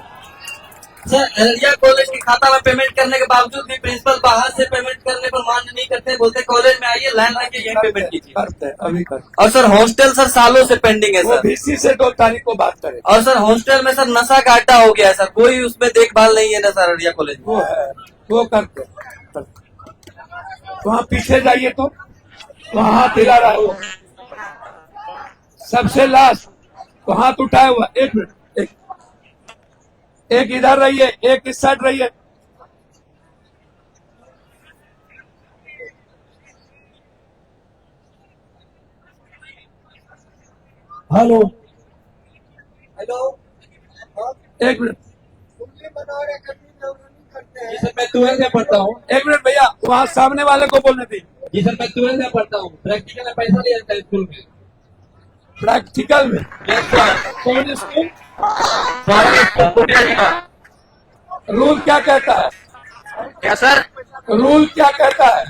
सर अररिया कॉलेज के खाता में पेमेंट करने के बावजूद भी प्रिंसिपल बाहर से पेमेंट करने पर मान्य नहीं करते, बोलते कॉलेज में आइए लाइन लग के यही पेमेंट कीजिए। करते हैं अभी कर। और सर हॉस्टल सर सालों से पेंडिंग है सर, VC से 2 तारीख को बात करें। और सर हॉस्टल में सर नशा का अड्डा हो गया है सर, कोई उसमें देखभाल नहीं है ना सर अररिया कॉलेज में। वो है, वो करते हैं। वहाँ पीछे जाइए तो वहाँ हाथ हिला रहा है वो, सबसे लास्ट तो हाथ उठाया हुआ। एक मिनट, एक इधर रहिए, एक इस साइड रहिए। हेलो एक मिनट, जी सर मैं 12th में पढ़ता हूँ। एक मिनट भैया, वहाँ सामने वाले को बोलने दी। जी सर मैं 12th में पढ़ता हूँ, प्रैक्टिकल में पैसा लिया जाता है स्कूल में। प्रैक्टिकल में यस सर। कौन स्कूल? रूल क्या कहता है? क्या सर? रूल क्या कहता है?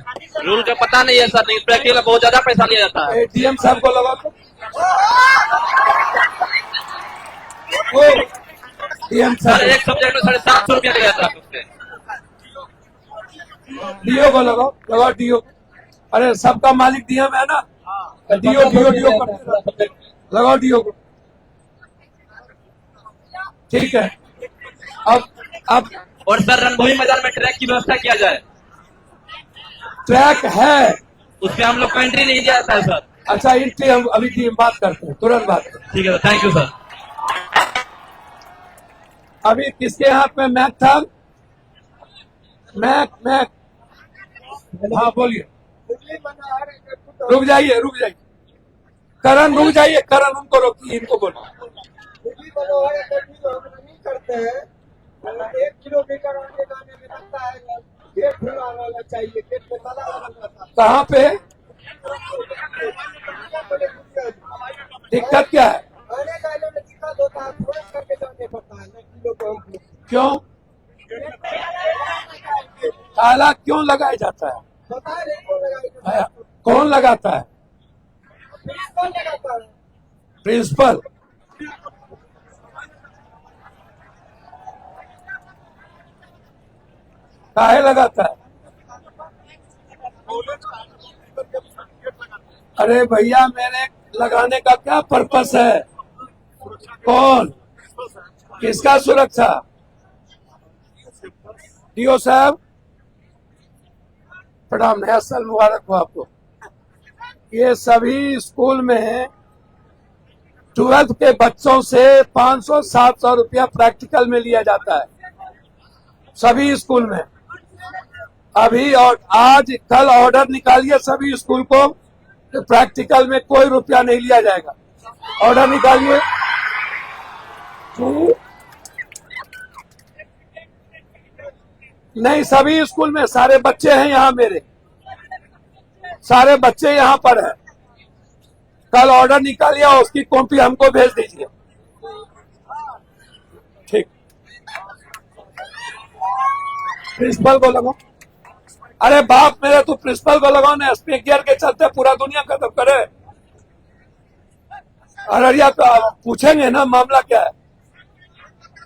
रूल का पता नहीं है सर, लेकिन प्रैक्टिकल में बहुत ज्यादा पैसा लिया जाता है। एटीएम साहब को लगा तो डीएम सर साहब, एक सब्जेक्ट में 750 रुपया लिया जाता है उसपे। डीओ को लगाओ डीओ। अरे सबका मालिक डीएम है ना, डीओ करते रहो। लगाओ डीओ को। ठीक है। अब और सर रणभूमि मैदान में ट्रैक की व्यवस्था किया जाए। ट्रैक है, उस पे हम लोग को एंट्री नहीं दिया जाता है सर। अच्छा एंट्री हम अभी की बात करते हैं, तुरंत बात करते हैं। ठीक है सर, थैंक यू सर। अभी किसके हाथ में मैक था? मैक हाँ बोलिए। रुक जाइए करण, रुक जाइए करण, उनको रोकिए, इनको बोलो। करते हैं 1 किलोमीटर आगे जाने में लगता है, गेट खुला वाला चाहिए, गेट पे ताला लगा था। कहाँ पे दिक्कत क्या है? आने जाने में दिक्कत होता है, फोन करके जाने पड़ता है ना किलो को। क्यों ताला क्यों लगाया जाता है? पता नहीं कौन लगाएगा, कौन लगाता है? कौन लगाता है? प्रिंसिपल। काहे लगाता है? अरे भैया मेरे लगाने का क्या पर्पस है? कौन, किसका सुरक्षा? डीओ साहब प्रणाम, नया साल मुबारक हो आपको। ये सभी स्कूल में 12th के बच्चों से 500-700 रुपया प्रैक्टिकल में लिया जाता है, सभी स्कूल में। अभी और आज कल ऑर्डर निकालिए सभी स्कूल को कि प्रैक्टिकल में कोई रुपया नहीं लिया जाएगा। ऑर्डर निकालिए। नहीं, सभी स्कूल में सारे बच्चे हैं यहाँ, मेरे सारे बच्चे यहाँ पर हैं। कल ऑर्डर निकालिए और उसकी कॉपी हमको भेज दीजिए। ठीक, प्रिंसिपल को लगाओ। अरे बाप मेरे, तू प्रिंसिपल को लगाओ ना, स्पीकर के चलते पूरा दुनिया खत्म करे। अररिया का पूछेंगे ना मामला क्या है।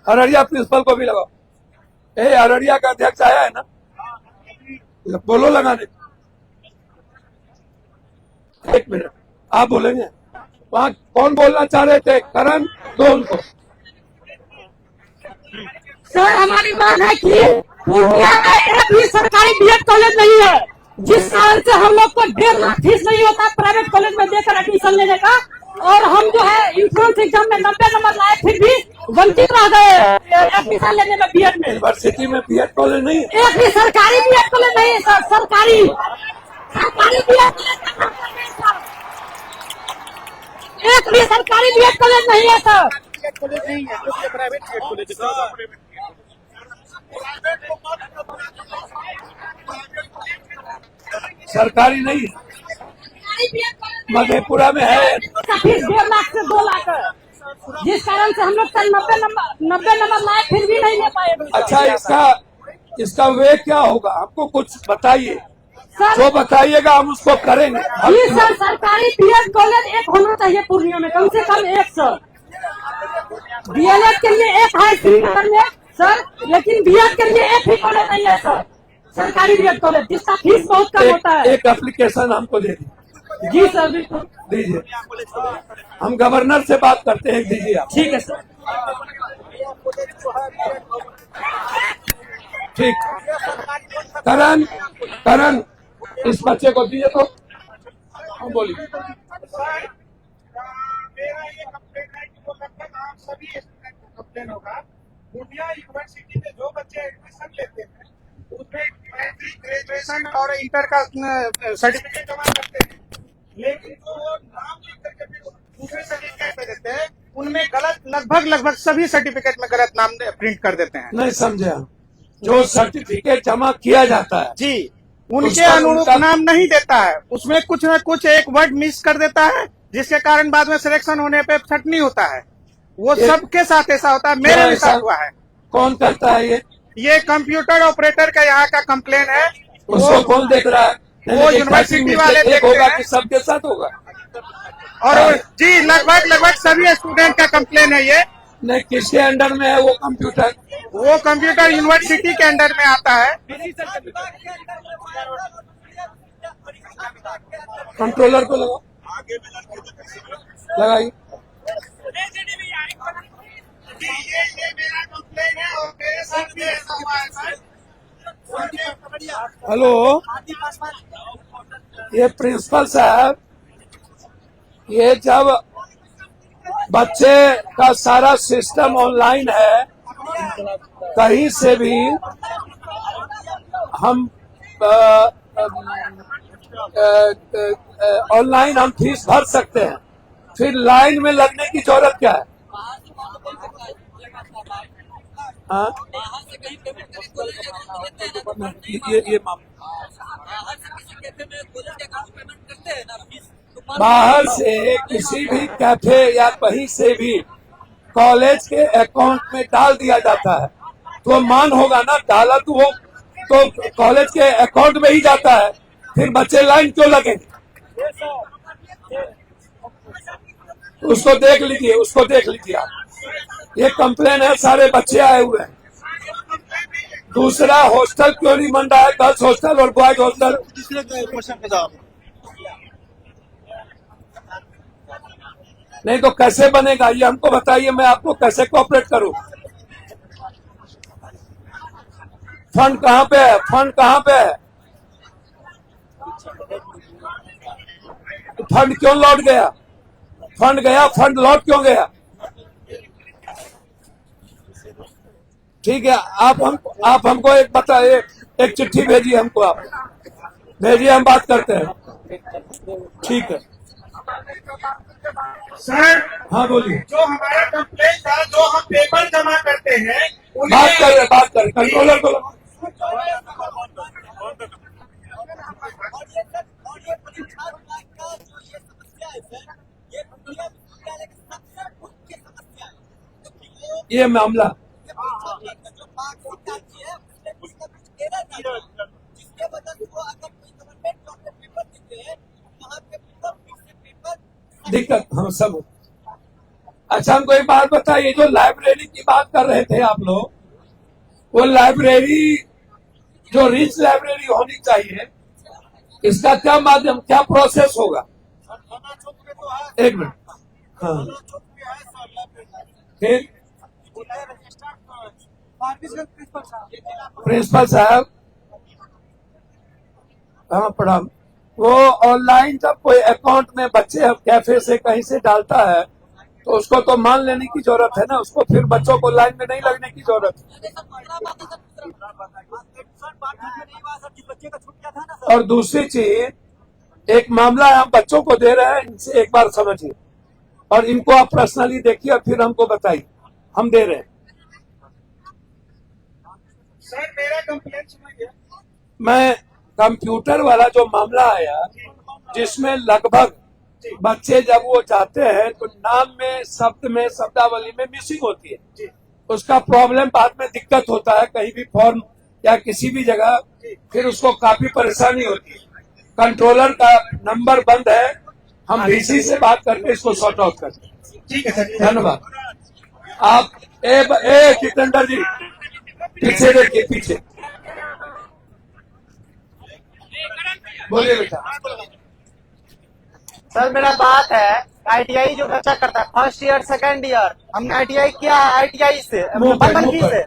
अररिया प्रिंसिपल को भी लगाओ। अररिया का अध्यक्ष आया है ना, बोलो लगाने। 1 मिनट आप बोलेंगे। वहाँ कौन बोलना चाह रहे थे? करण, दो उनको। सर हमारी मांग है कि पूर्णिया में एक भी सरकारी बीएड कॉलेज नहीं है, जिस कारण से हम लोग को 1.5 लाख फीस नहीं होता प्राइवेट कॉलेज में देकर एडमिशन लेने का। और हम जो है इंट्रेंस एग्जाम में 90 नंबर लाए, फिर भी वंचित रह गए एडमिशन लेने में बीएड में। यूनिवर्सिटी में बीएड कॉलेज नहीं है? एक भी सरकारी बीएड कॉलेज नहीं है सर, सरकारी बीएड एक भी सरकारी बीएड कॉलेज नहीं है सर। कॉलेज नहीं है, तो प्राइवेट कॉलेज है। सरकारी नहीं है, मधेपुरा में है। फीस 1.5 लाख से 2 लाख है, जिस कारण से हम लोग कल 90 नंबर लाए, फिर भी नहीं ले पाए। अच्छा, इसका वे क्या होगा? आपको कुछ बताइए, सर जो बताइएगा हम उसको करेंगे। जी सर, सरकारी बीएड कॉलेज एक होना चाहिए पूर्णिया में, कम से कम एक सर। डीएलएड के लिए एक है श्रीनगर में सर, लेकिन बीएड के लिए एक ही कॉलेज नहीं है सर, सरकारी बीएड कॉलेज, जिसका फीस बहुत कम होता है। एक एप्लीकेशन हमको दे दीजिए। जी सर बिल्कुल दीजिए, हम गवर्नर से बात करते हैं, दीजिए आप। ठीक है सर। ठीक, करण इस बच्चे को दिए तो हम बोलिए। मेरा ये कंप्लेन है कि वो लगभग आप सभी स्टूडेंट को कंप्लेन होगा। पूर्णिया यूनिवर्सिटी में जो बच्चे एडमिशन लेते हैं उसमें मैट्रिक, ग्रेजुएशन और इंटर का सर्टिफिकेट जमा करते हैं, लेकिन जो वो नाम लिख करके फिर दूसरे सर्टिफिकेट पे देते हैं, उनमें गलत लगभग सभी सर्टिफिकेट में गलत नाम प्रिंट कर देते हैं। नहीं समझे, जो सर्टिफिकेट जमा किया जाता है जी, उनके अनुरूप नाम नहीं देता है, उसमें कुछ न कुछ एक वर्ड मिस कर देता है, जिसके कारण बाद में सिलेक्शन होने पे छटनी होता है। वो सबके साथ ऐसा होता है, मेरे भी साथ हुआ है। कौन करता है ये? ये कंप्यूटर ऑपरेटर का यहाँ का कंप्लेन है। उसको कौन देख रहा है? वो यूनिवर्सिटी वाले देखते होगा हैं। कि सबके साथ होगा? और जी लगभग सभी स्टूडेंट का कंप्लेन है ये। नहीं, किसके अंडर में है वो कंप्यूटर? वो कंप्यूटर यूनिवर्सिटी के अंडर में आता है। कंट्रोलर को लगाओ, लगाइए। ये मेरा कंप्लेन है और मेरे साथ भी ऐसा हुआ है सर। हेलो, ये प्रिंसिपल साहब, ये जब बच्चे का सारा सिस्टम ऑनलाइन है, कहीं से भी हम ऑनलाइन हम फीस भर सकते हैं, फिर लाइन में लगने की जरूरत क्या है? हाँ? ये बाहर से किसी भी कैफे या कहीं से भी कॉलेज के अकाउंट में डाल दिया जाता है, तो मान होगा ना, डाला तो वो तो कॉलेज के अकाउंट में ही जाता है, फिर बच्चे लाइन क्यों लगेंगे? उसको देख लीजिए आप। ये कंप्लेन है, सारे बच्चे आए हुए हैं। दूसरा, हॉस्टल क्यों नहीं बन रहा है? गर्ल्स हॉस्टल और बॉयज हॉस्टल। नहीं तो कैसे बनेगा ये हमको बताइए, मैं आपको कैसे कोऑपरेट करूं? फंड कहाँ पे है? फंड क्यों लौट गया? फंड लौट क्यों गया? ठीक है, आप हमको एक बताइए, एक चिट्ठी भेजिए हमको, आप भेजिए, हम बात करते हैं। ठीक है सर। हाँ बोलिए। जो हमारा कंप्लेन था, जो हम पेपर जमा करते हैं, बात कर कंट्रोलर को लगाओ। ये मामला दिक्कत हम सब। अच्छा, हमको एक बात बताइए, जो लाइब्रेरी की बात कर रहे थे आप लोग, वो लाइब्रेरी जो रिच लाइब्रेरी होनी चाहिए, इसका क्या माध्यम, क्या प्रोसेस होगा? एक मिनट। हाँ, फिर प्रिंसिपल साहब, हाँ प्रणाम। वो ऑनलाइन जब कोई अकाउंट में बच्चे कैफे से कहीं से डालता है, तो उसको तो मान लेने की जरूरत है ना, उसको फिर बच्चों को लाइन में नहीं लगने की जरूरत है। और दूसरी चीज, एक मामला हम बच्चों को दे रहे हैं, इनसे एक बार समझिए और इनको आप पर्सनली देखिए और फिर हमको बताइए, हम दे रहे हैं। सर मेरा कंप्लेंट सुनिए। मैं कंप्यूटर वाला जो मामला आया, जिसमें लगभग बच्चे जब वो जाते हैं तो नाम में, शब्दावली में मिसिंग होती है, उसका प्रॉब्लम बाद में दिक्कत होता है, कहीं भी फॉर्म या किसी भी जगह, फिर उसको काफी परेशानी होती है। कंट्रोलर का नंबर बंद है, हम डीसी से बात करके इसको सॉर्ट आउट करते हैं। ठीक है सर, धन्यवाद। आप जितेंद्र जी पीछे देखिए, पीछे बोलिए बेटा। सर मेरा बात है, आईटीआई जो बच्चा करता है फर्स्ट ईयर सेकंड ईयर, हमने आईटीआई किया है आईटीआई से बनमनखी से,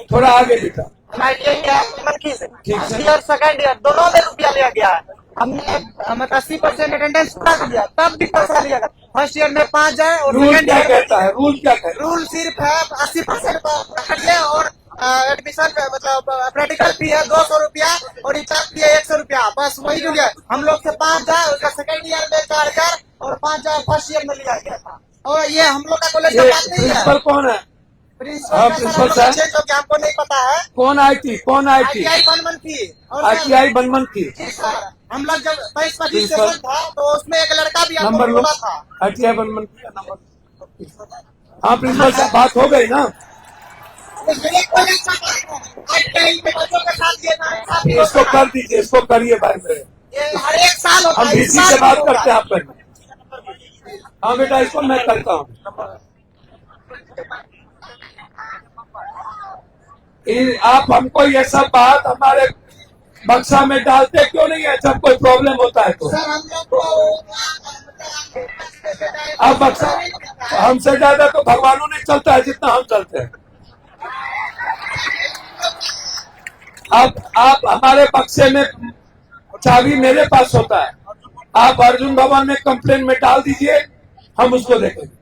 थोड़ा आगे बेटा। आईटीआई किया है बनमनखी से, फर्स्ट ईयर सेकंड ईयर दोनों में रुपया लिया गया है। हमने 80% अटेंडेंस पूरा दिया, तब भी पैसा लिया गया। फर्स्ट ईयर में 5 जाए और रूल सेकंड क्या ईयर कहता है? रूल क्या कहता है? रूल सिर्फ है 80% हटिए और एडमिशन पे मतलब प्रैक्टिकल फी है 200 रुपया और रिचार्ज फी है 100 रुपया, बस वही जो लिया। हम लोग से 5 जाए, उसका सेकंड ईयर में 4,000 और 5 जाए फर्स्ट ईयर में लिया गया था। और ये हम लोग का कॉलेज का बात नहीं है। प्रिंसिपल कौन है? प्रिंसिपल साहब जो कि हमको नहीं पता है। कौन आईटी? आईटीआई बनमनखी और आईटीआई बनमनखी। हम लोग जब 22-25 सेशन था तो उसमें एक लड़का भी हमको नंबर लो, बोला था। आईटीआई बनमनखी का नंबर। हाँ प्रिंसिपल साहब, बात हो गई ना? बच्चों के साथ ये ना इसको कर दीजिए, इसको करिए भाई मेरे। हर एक साल होता हम है, इस इसी साल से बात नहीं करते हैं होगा। आप पर। हाँ बेटा, इसको मैं करता हूँ। आप हमको ये सब बात हमारे बक्सा में डालते क्यों नहीं है जब कोई प्रॉब्लम होता है तो? सर हम लोग को अब बक्सा हमसे ज्यादा तो भगवानों नहीं चलता है जितना हम चलते हैं। अब आप हमारे बक्से में चाबी मेरे पास होता है, आप अर्जुन भवन में कंप्लेन में डाल दीजिए, हम उसको देखेंगे।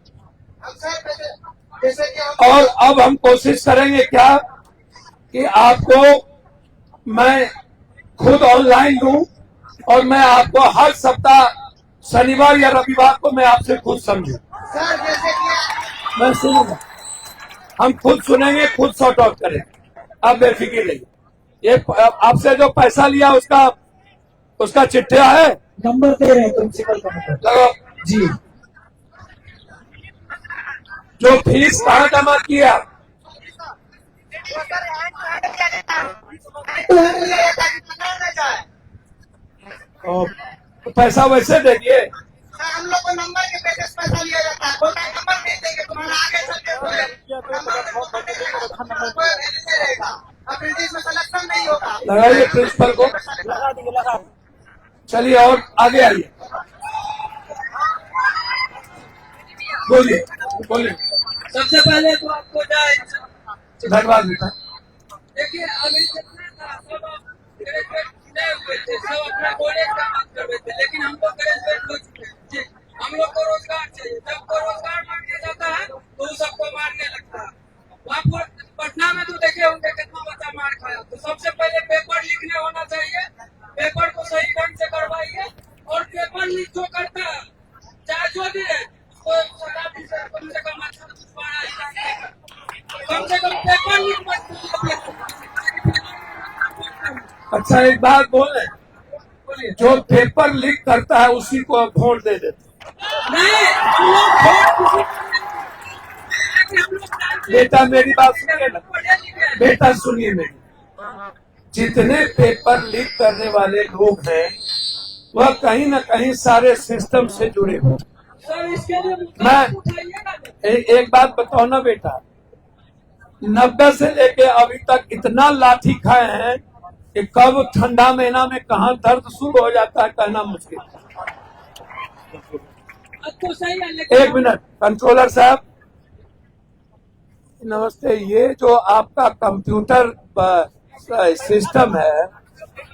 जैसे कि हम और अब हम कोशिश करेंगे क्या कि आपको मैं खुद ऑनलाइन दूं और मैं आपको हर सप्ताह शनिवार या रविवार को मैं आपसे खुद समझूं। सर जैसे कि मैं सुनूंगा, हम खुद सुनेंगे, खुद सॉर्ट आउट करेंगे। आप बेफिक्र रहिए। ये आपसे जो पैसा लिया उसका चिट्ठा है, नंबर दे रहे हैं प्रिंसिपल का लगाओ। जी। जो फीस कहाँ जमा किया, और पैसा वैसे दे दिए। सर हम लोग को नंबर के बेसिस पैसा लिया जाता है, बोलता है नंबर भेज देंगे तुम्हारा, आगे चल के रहेगा, अप्रेंटिस में सिलेक्शन नहीं होगा। लगाइए प्रिंसिपल को, चलिए और आगे आइए, बोलिए बोलिए। सबसे पहले तो आपको धन्यवाद बेटा। देखिए अभी जितना था सब ग्रेजुएट चुने हुए थे, सब अपना कॉलेज का बात कर रहे थे, लेकिन हम लोग ग्रेजुएट हो चुके हैं जी। हम लोग को रोजगार चाहिए, जब को रोजगार मांगने जाता है तो सबको मारने लगता है। वहाँ पटना में तो देखे होंगे कितना बच्चा मार खाया। तो सबसे पहले पेपर लिखने होना चाहिए, पेपर को सही ढंग से करवाइए, और पेपर लीक जो करता है चाहे जो भी है उसको सजा दी जाए, कम से कम अच्छा कम से कम पेपर लीक मत कीजिए। अच्छा एक बात बोले, जो पेपर लीक करता है उसी को वोट दे देते। नहीं, हम लोग वोट बेटा मेरी बात सुनिए ना, बेटा सुनिए मेरी। जितने पेपर लीक करने वाले लोग हैं वह कहीं न कहीं सारे सिस्टम से जुड़े हुए। सर इसके लिए मैं उठाइए ना। एक बात बताओ ना बेटा, 90 से लेके अभी तक इतना लाठी खाए हैं कि कब ठंडा महीना में कहाँ दर्द शुरू हो जाता है कहना मुश्किल। अब तो सही है, लेकिन एक मिनट कंट्रोलर साहब, नमस्ते। ये जो आपका कंप्यूटर सिस्टम है,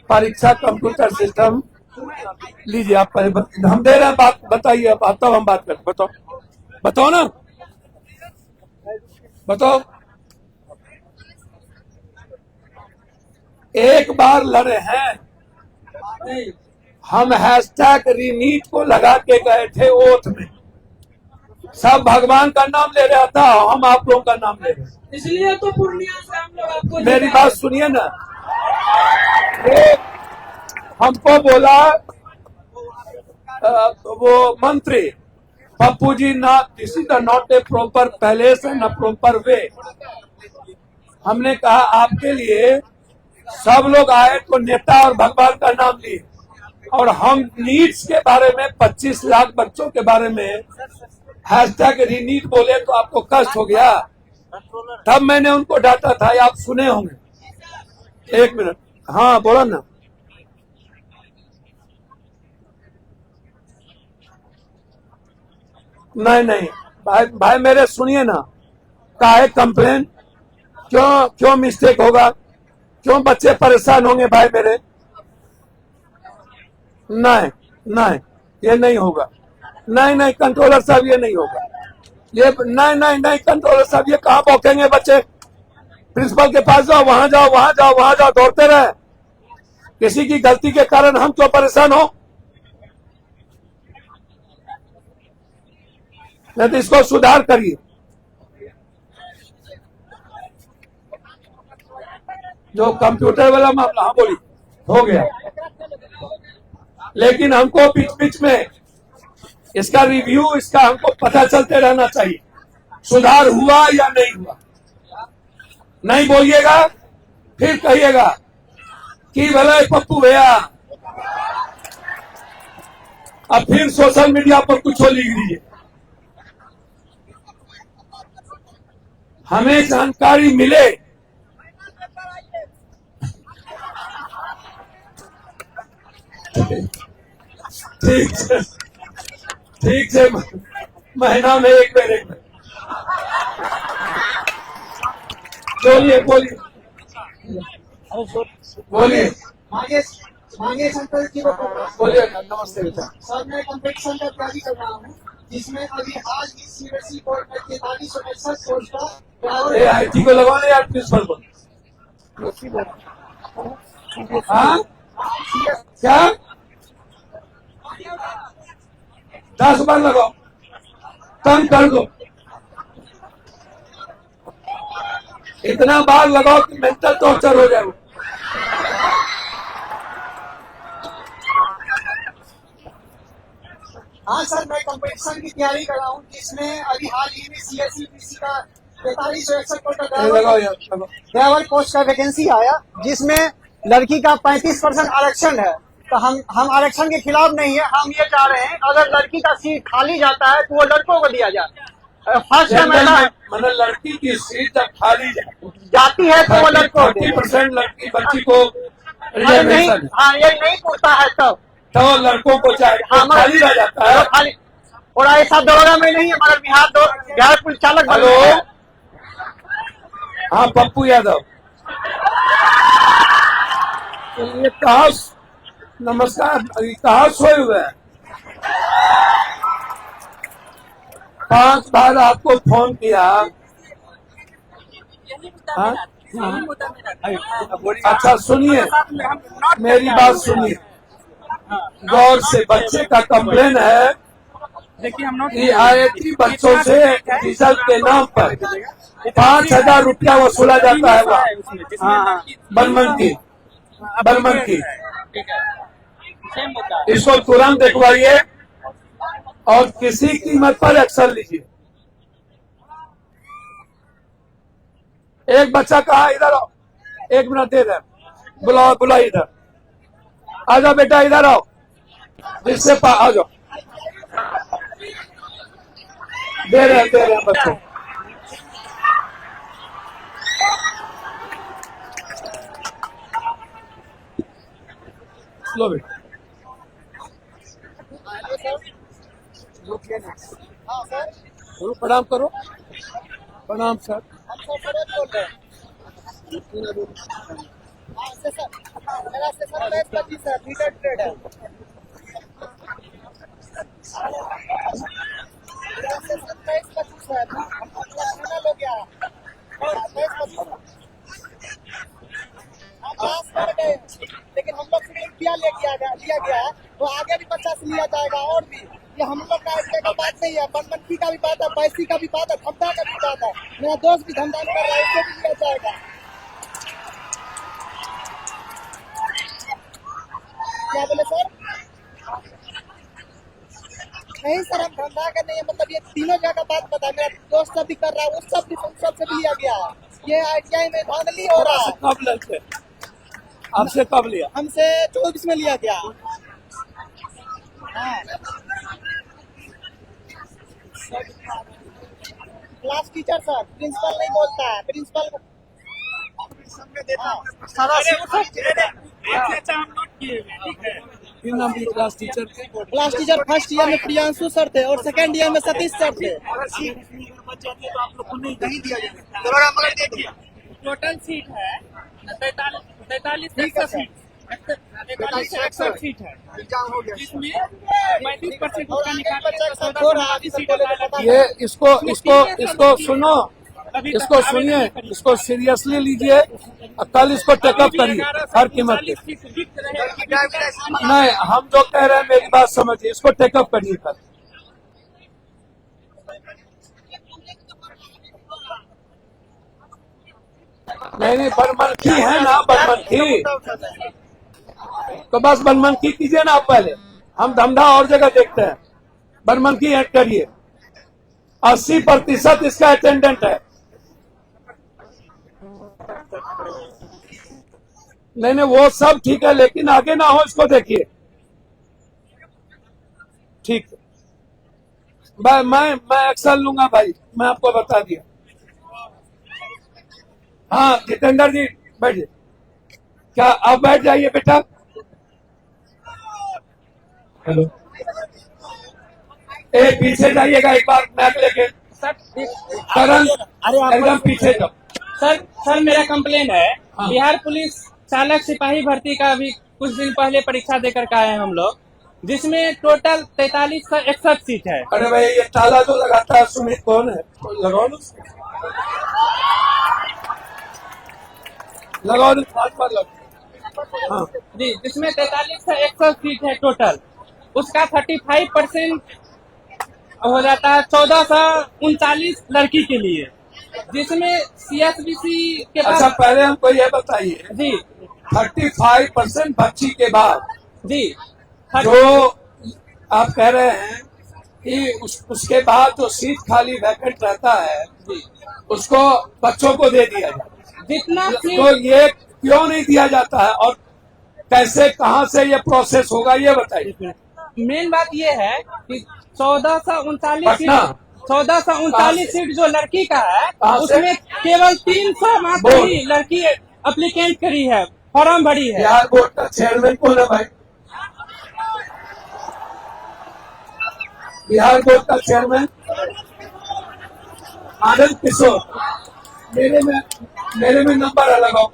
परीक्षा कंप्यूटर सिस्टम, लीजिए आप पहले हम दे रहे हैं, बात बताइए। अब तब हम बात करते, बताओ बताओ ना, बताओ। एक बार लड़े हैं हम, हैशटैग रीनीट को लगा के गए थे ओथ में, सब भगवान का नाम ले रहा था, हम आप लोगों का नाम ले रहे हैं। इसलिए तो पूर्णिया से हम लोग आपको मेरी बात सुनिए ना, हमको बोला वो मंत्री पप्पू जी, ना this is not a proper palace and a proper way. हमने कहा आपके लिए सब लोग आए तो नेता और भगवान का नाम लिए, और हम नीड्स के बारे में 25 लाख बच्चों के बारे में हैशटैग रीनीट बोले तो आपको कष्ट हो गया। तब मैंने उनको डांटा था, आप सुने होंगे। एक मिनट, हाँ बोलो ना। नहीं नहीं भाई मेरे सुनिए ना, काहे कंप्लेन, क्यों मिस्टेक होगा, क्यों बच्चे परेशान होंगे भाई मेरे। नहीं नहीं ये नहीं होगा, नहीं कंट्रोलर साहब ये नहीं होगा, ये नहीं कंट्रोलर साहब, ये कहाँ भौंकेंगे बच्चे। प्रिंसिपल के पास जाओ, वहां जाओ, वहां जाओ, वहां जाओ, दौड़ते रहे। किसी की गलती के कारण हम क्यों परेशान हो। नहीं तो इसको सुधार करिए। जो कंप्यूटर वाला मामला, हाँ बोलिए, हो गया, लेकिन हमको बीच बीच में इसका रिव्यू, इसका हमको पता चलते रहना चाहिए, सुधार हुआ या नहीं हुआ। नहीं बोलिएगा फिर कहिएगा कि भले पप्पू भैया, अब फिर सोशल मीडिया पर कुछ लिख दीजिए। हमें जानकारी मिले ठीक से महीना में एक बार बोलिए मांगे संकल्प की वो बोलिए। नमस्ते बेटा। सर, मैं कंपटीशन का तैयारी कर रहा हूँ, जिसमें अभी आज की सीबीएसई बोर्ड में 4361 पोस्ट का IT को लगवाने यार प्रिंसिपल को। हाँ क्या 10 बार लगाओ, कम कर दो। इतना बार लगाओ कि मेंटल टॉर्चर हो जाए। हाँ सर, मैं कंपटीशन की तैयारी कर रहा हूँ, जिसमें अभी हाल ही में CSE का 4361 पोस्ट का ड्राइवर पोस्ट का वैकेंसी आया, जिसमें लड़की का 35% आरक्षण है। तो हम आरक्षण के खिलाफ नहीं है। हम ये चाह रहे हैं अगर लड़की का सीट खाली जाता है तो वो लड़कों को दिया जाए। फर्स्ट टाइम मतलब लड़की की सीट जब खाली जाती है तो वो लड़कों को 30% लड़की बच्ची को नहीं, रिजर्वेशन, हाँ ये नहीं पूछता है तब तो लड़कों को चाहे खाली रह जाता है। खाली। और ऐसा दरोगा में नहीं है, मगर बिहार पुलिस चालक बन हेलो, गए हैं। हाँ पप्पू यादव, ये कहा, नमस्कार, कहा सोए हुए हैं। 5 बार आपको फोन किया। हाँ? अच्छा सुनिए, मेरी बात सुनिए गौर से। बच्चे का कंप्लेन है कि IIT बच्चों से रिजल्ट के नाम पर 5000 रुपया वसूला जाता है वहाँ बनमनकी। इसको तुरंत देखवाइए और किसी कीमत पर एक्शन लीजिए। एक बच्चा कहा इधर आओ, 1 मिनट दे रहे, बुलाओ इधर, आजा बेटा इधर आओ, जिससे आ जाओ, दे रहे बच्चों। लो बेटा, प्रणाम करो। प्रणाम सर। लेकिन हम लोग से लिया गया तो आगे भी 50 लिया जाएगा। और भी ये हम लोग का इसके का बात नहीं है, बनमनकी का भी बात है, पैसी का भी बात है, धमधा का भी बात है। मेरा दोस्त भी धमधा कर रहा है, उससे भी लिया जाएगा। क्या बोले सर? नहीं सर, हम धंधा का नहीं है, मतलब ये तीनों जगह बात पता है। मेरा दोस्त सब भी कर रहा है, वो सब से भी लिया गया। ये ITI में धांधली हो रहा है। कब लगते? आपसे कब लिया? हमसे 24 में लिया गया। हाँ। क्लास टीचर सर, प्रिंसिपल नहीं बोलता है। प्रिंसिपल क्लास टीचर थे? क्लास टीचर फर्स्ट ईयर में प्रियांशु सर थे और सेकंड ईयर में सतीश सर थे। टोटल सीट है 43 सीट है, जिसमें 35% ये इसको सुनो, इसको सुनिए, इसको सीरियसली लीजिए और कल इसको टेकअप करिए हर कीमत पे। नहीं, हम जो कह रहे हैं मेरी बात समझिए, इसको टेकअप करिए कल। नहीं बनमनखी है ना, बनमनखी तो बस बनमनखी कीजिए ना आप पहले। हम धमधा और जगह देखते हैं, बनमनखी ऐड करिए। 80% इसका अटेंडेंट है। नहीं, वो सब ठीक है, लेकिन आगे ना हो इसको देखिए। ठीक है, मैं एक्शन लूंगा भाई, मैं आपको बता दिया। हाँ जितेंद्र जी बैठिए। क्या आप बैठ जाइए बेटा। हेलो, पीछे जाइएगा एक बार मैप लेके। करण एकदम पीछे जाओ। सर मेरा कंप्लेन है। हाँ। बिहार पुलिस चालक सिपाही भर्ती का अभी कुछ दिन पहले परीक्षा देकर के आए हैं हम लोग, जिसमें टोटल 43 से 61 सीट है। अरे भाई ये ताला जो लगाता है सुमित कौन है? लगाओ ना, लगाओ ना, हाथ पर लगाओ। हाँ जी, जिसमें 43 से 61 सीट है टोटल। उसका 35% हो जाता है 1439 लड़की के लिए, जिसमें CSBC के पास। अच्छा पहले हमको ये बताइए जी 35% बच्ची के बाद जी जो आप कह रहे हैं कि उसके बाद जो सीट खाली वैकेंट रहता है उसको बच्चों को दे दिया जाता जितना है, सीट। तो ये क्यों नहीं दिया जाता है और कैसे कहाँ से ये प्रोसेस होगा ये बताइए। मेन बात ये है कि 1439 पटना। सीट 1439 सीट जो लड़की का है कहाँ से? उसमें केवल 300 मात्र बोल। ही लड़की अप्लीकेंट करी है, फॉर्म भरी है। बिहार बोर्ड का चेयरमैन कौन है भाई? बिहार बोर्ड का चेयरमैन आनंद किशोर। मेरे में नंबर है, लगाओ।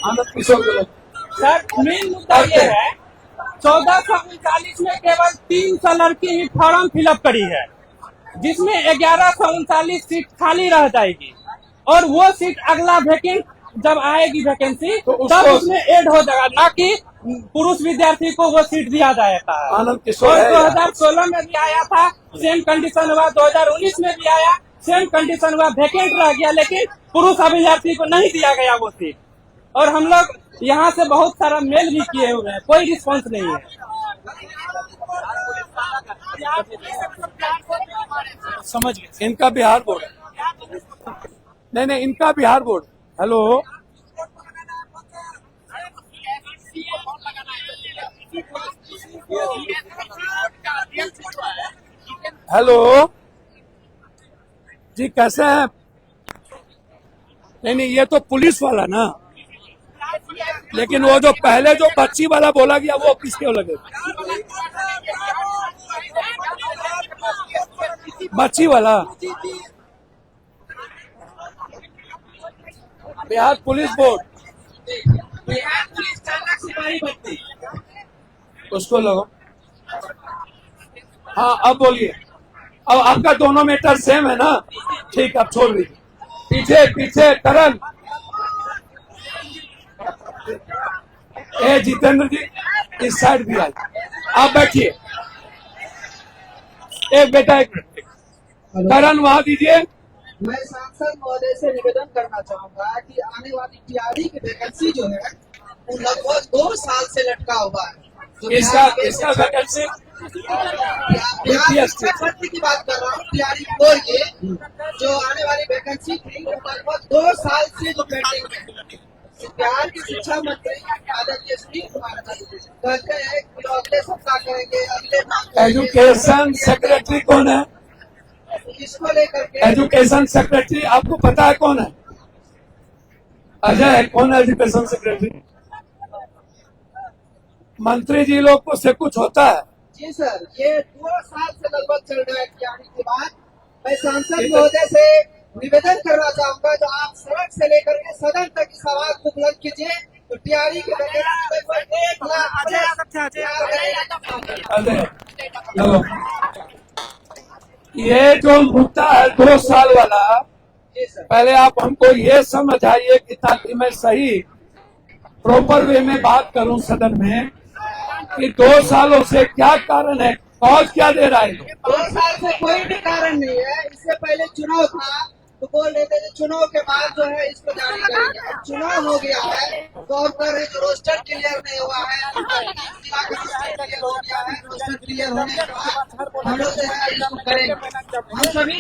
आनंद किशोर को लगाओ। सर मेन मुद्दा ये है 1439 में केवल 300 लड़की ही फॉर्म फिलअप करी है, जिसमें 1139 सीट खाली रह जाएगी और वो सीट अगला वैकेंट जब आएगी वैकेंसी तो तब उसमें ऐड हो जाएगा, ना कि पुरुष विद्यार्थी को वो सीट दिया जाता है। आनंद किशोर और है 2016 में भी आया था, सेम कंडीशन हुआ। 2019 में भी आया, सेम कंडीशन हुआ, वैकेंट रह गया, लेकिन पुरुष अभ्यर्थी को नहीं दिया गया वो सीट। और हम लोग यहाँ से बहुत सारा मेल भी किए हुए हैं, कोई रिस्पॉन्स नहीं है। समझ गए, इनका बिहार बोर्ड है। नहीं इनका बिहार बोर्ड। हेलो हेलो जी, कैसे हैं? नहीं ये तो पुलिस वाला ना, लेकिन वो जो पहले जो बच्ची वाला बोला गया वो किसके लगे? बच्ची वाला Bihar police board, Bihar police चालक सिपाही भर्ती। उसको लो। हाँ अब बोलिए। अब आपका दोनों मीटर सेम है ना? ठीक, अब छोड़ दीजिए। पीछे पीछे करण। जितेंद्र जी इस साइड भी आए, आप बैठिए। एक बेटा एक करण वहां दीजिए। मैं सांसद महोदय से निवेदन करना चाहूंगा कि आने वाली टीआरई की वैकेंसी जो है वो लगभग 2 साल से लटका हुआ है। जो इसका बिहार वैकेंसी भर्ती की बात कर रहा हूँ, टीआरई कोर की जो आने वाली वैकेंसी थी वो लगभग 2 साल से जो पेंडिंग है। बिहार के शिक्षा मंत्री आदरणीय सुनील कुमार कहते हैं कि अगले सप्ताह करेंगे, अगले एजुकेशन सेक्रेटरी कौन है? इसको लेकर के एजुकेशन सेक्रेटरी आपको पता है कौन है? अजय है। कौन है एजुकेशन सेक्रेटरी? मंत्री जी लोग को से कुछ होता है? जी सर, ये 2 साल से लगभग चल रहा है टीआरई के बाद। मैं सांसद महोदय से निवेदन करना चाहूंगा, जो आप सड़क से लेकर के सदन तक इस आवाज को बुलंद कीजिए तो टीआरई के ये जो मुद्दा है 2 साल वाला, पहले आप हमको ये समझाइए कि ताकि मैं सही प्रॉपर वे में बात करूं सदन में कि 2 सालों से क्या कारण है, कॉज क्या दे रहा है? 2 साल से कोई भी कारण नहीं है। इससे पहले चुनाव था, तो बोल रहे थे कि चुनाव के बाद जो है इसको जारी करेंगे। अब चुनाव हो गया है तो अब कह रहे रोस्टर क्लियर नहीं हुआ है, जिला का रोस्टर क्लियर हो गया है। रोस्टर क्लियर होने के बाद हम लोग जो है इसको करेंगे। हम सभी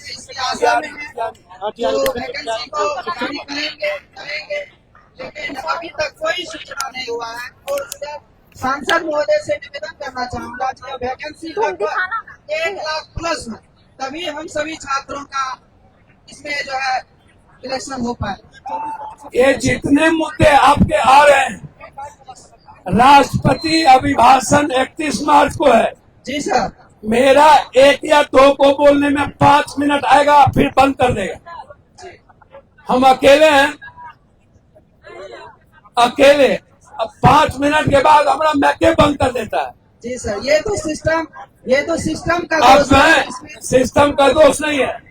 इसकी आशा में हैं जो वैकेंसी को जारी करेंगे, लेकिन अभी तक कोई सूचना नहीं हुआ है। और सांसद महोदय से निवेदन करना चाहूंगा कि वैकेंसी लगभग 1 लाख प्लस है, तभी हम सभी छात्रों का इसमें जो है इलेक्शन हो पाए। ये जितने मुद्दे आपके आ रहे हैं, राष्ट्रपति अभिभाषण 31 मार्च को है। जी सर। मेरा 1 या 2 को बोलने में 5 मिनट आएगा, फिर बंद कर देगा। हम अकेले हैं, अकेले। अब 5 मिनट के बाद हमारा मैके बंद कर देता है। जी सर, ये तो सिस्टम का अब दोष मैं है। सिस्टम का दोष नहीं है,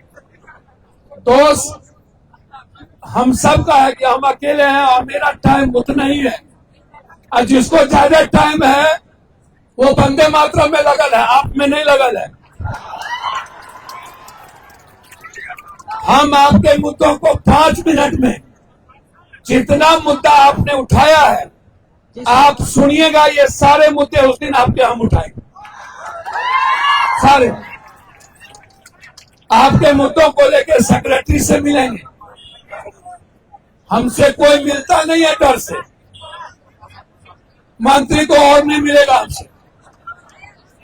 दोष हम सब का है कि हम अकेले हैं और मेरा टाइम उतना ही है। और जिसको ज्यादा टाइम है वो वंदे मातरम में लगल है, आप में नहीं लगल है। हम आपके मुद्दों को 5 मिनट में, जितना मुद्दा आपने उठाया है, आप सुनिएगा, ये सारे मुद्दे उस दिन आपके हम उठाएंगे। सारे आपके मुद्दों को लेकर सेक्रेटरी से मिलेंगे। हमसे कोई मिलता नहीं है डर से, मंत्री को और नहीं मिलेगा हमसे।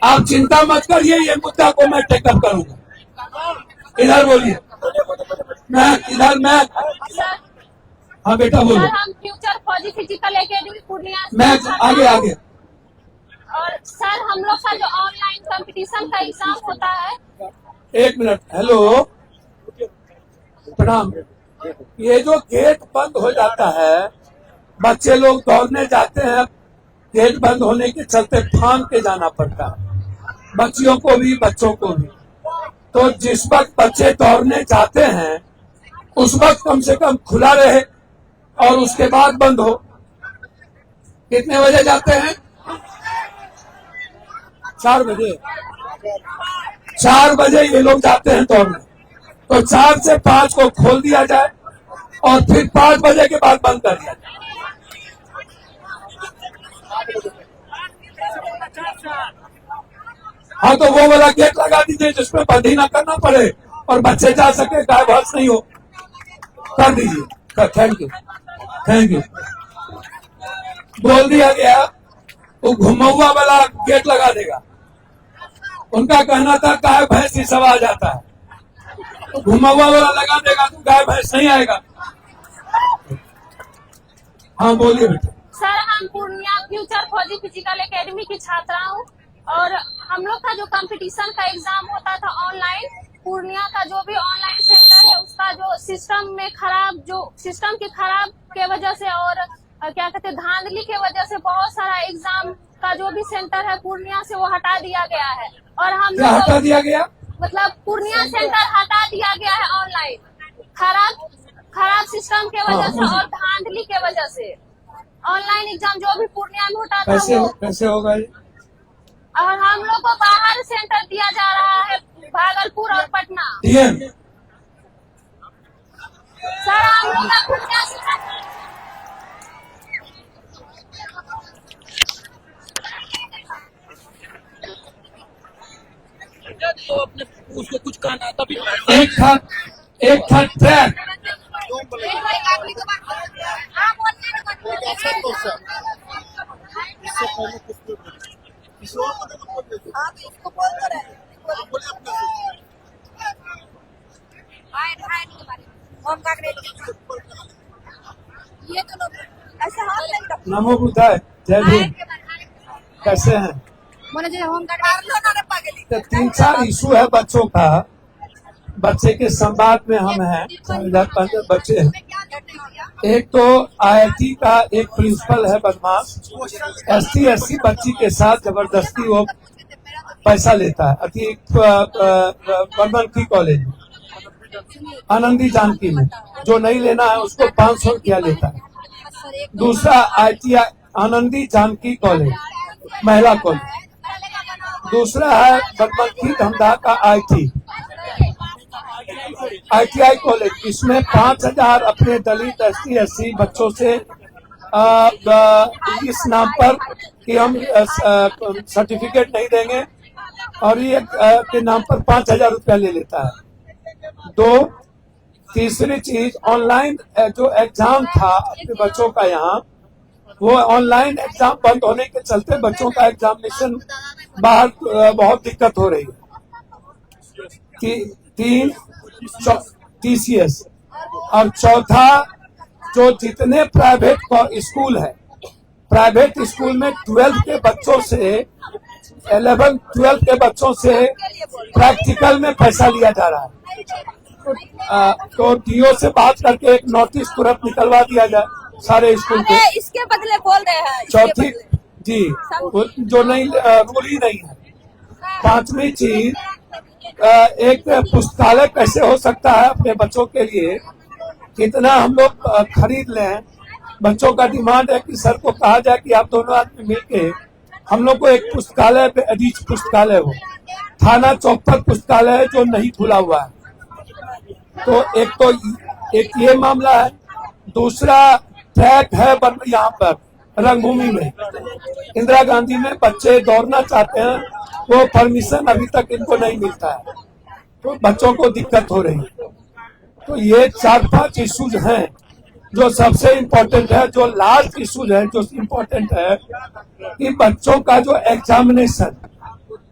आप चिंता मत करिए, ये मुद्दा को मैं टेकअप करूंगा। इधर बोलिए, मैं हाँ बेटा बोलो। सर, हम फ्यूचर फौजी फिजिकल एकेडमी पूर्णिया से मैं आगे और सर हम लोग का जो ऑनलाइन कंपटीशन का एग्जाम होता है। 1 मिनट। हेलो, प्रणाम। ये जो गेट बंद हो जाता है, बच्चे लोग दौड़ने जाते हैं, गेट बंद होने के चलते फांद के जाना पड़ता है, बच्चियों को भी बच्चों को भी। तो जिस वक्त बच्चे दौड़ने जाते हैं उस वक्त कम से कम खुला रहे और उसके बाद बंद हो। कितने बजे जाते हैं? 4 बजे। 4 बजे ये लोग जाते हैं दौड़ने, तो 4 से 5 को खोल दिया जाए और फिर 5 बजे के बाद बंद कर दिया जाए। हाँ, तो वो वाला गेट लगा दीजिए जिसमें बंद ही ना करना पड़े और बच्चे जा सके, गाय भैंस नहीं हो, कर दीजिए। Thank you, thank you. बोल दिया गया, वो घुमौआ वाला गेट लगा देगा। उनका कहना था गाय भैंस ही सब आ जाता है, तो घुमौआ वाला लगा देगा तो गाय भैंस नहीं आएगा। हाँ बोलिए बेटा। सर हम पूर्णिया फ्यूचर फौजी फिजिकल एकेडमी की छात्रा हूँ और हम लोग का जो कंपटीशन का एग्जाम होता था ऑनलाइन, पूर्णिया का जो भी ऑनलाइन सेंटर है उसका जो सिस्टम की खराब के वजह से और क्या कहते हैं धांधली के वजह से बहुत सारा एग्जाम का जो भी सेंटर है पूर्णिया से वो हटा दिया गया है। और हम क्या हटा दिया गया? मतलब पूर्णिया सेंटर हटा दिया गया है ऑनलाइन, खराब सिस्टम के वजह से और धांधली के वजह से ऑनलाइन एग्जाम जो भी पूर्णिया में होता था वो कैसे होगा ये? और हम लोग को बाहर सेंटर दिया जा रहा है, भागलपुर और पटना। सर हम लोग का पूर्णिया से तो अपने उसको कुछ कहना तभी एक था ट्रैक। आप इसको बोल तो रहे होम का ये तो लोग ऐसे हाथ नहीं रखते। नमो बुद्धाय, जय भीम। कैसे हैं? होम का तो 3-4 इशू है बच्चों का, बच्चे के संवाद में हम हैं, 4,500 बच्चे हैं। एक तो IIT का एक प्रिंसिपल है बदमाश, ST/SC बच्ची के साथ जबरदस्ती वो पैसा लेता है। अति बनमनखी कॉलेज में, आनंदी जानकी में, जो नहीं लेना है उसको 500 रुपया लेता है। दूसरा IIT आनंदी जानकी कॉलेज, महिला कॉलेज। दूसरा है बनमनखी धमधा का IT। ITI कॉलेज, इसमें 5,000 अपने दलित ST/SC बच्चों से इस नाम पर कि हम सर्टिफिकेट नहीं देंगे और ये के नाम पर 5,000 रुपया ले लेता है। दो, तीसरी चीज, ऑनलाइन जो एग्जाम था अपने बच्चों का यहाँ, वो ऑनलाइन एग्जाम बंद होने के चलते बच्चों का एग्जामिनेशन बाहर बहुत दिक्कत हो रही है। तीन, TCS, और चौथा, जो जितने प्राइवेट स्कूल है, प्राइवेट स्कूल में 12 के बच्चों से 11-12 के बच्चों से प्रैक्टिकल में पैसा लिया जा रहा है। तो DO से बात करके एक नोटिस तुरंत निकलवा दिया जाए सारे स्कूल के। इसके बदले बोल रहे हैं। चौथी जी, जो नहीं रूल ही नहीं है। पांचवी चीज, एक पुस्तकालय कैसे हो सकता है अपने बच्चों के लिए, कितना हम लोग खरीद लें। बच्चों का डिमांड है कि सर को कहा जाए कि आप दोनों आदमी मिलके हम लोग को एक पुस्तकालय पे अधीच पुस्तकालय हो, थाना चौक पर पुस्तकालय है जो नहीं खुला हुआ है। तो एक ये मामला है। दूसरा, ट्रैक है यहाँ पर रंगभूमि में, इंदिरा गांधी में बच्चे दौड़ना चाहते हैं, वो परमिशन अभी तक इनको नहीं मिलता है, तो बच्चों को दिक्कत हो रही है। तो ये 4-5 इश्यूज हैं जो सबसे इम्पोर्टेंट है। जो लास्ट इश्यूज है जो इम्पोर्टेंट है कि बच्चों का जो एग्जामिनेशन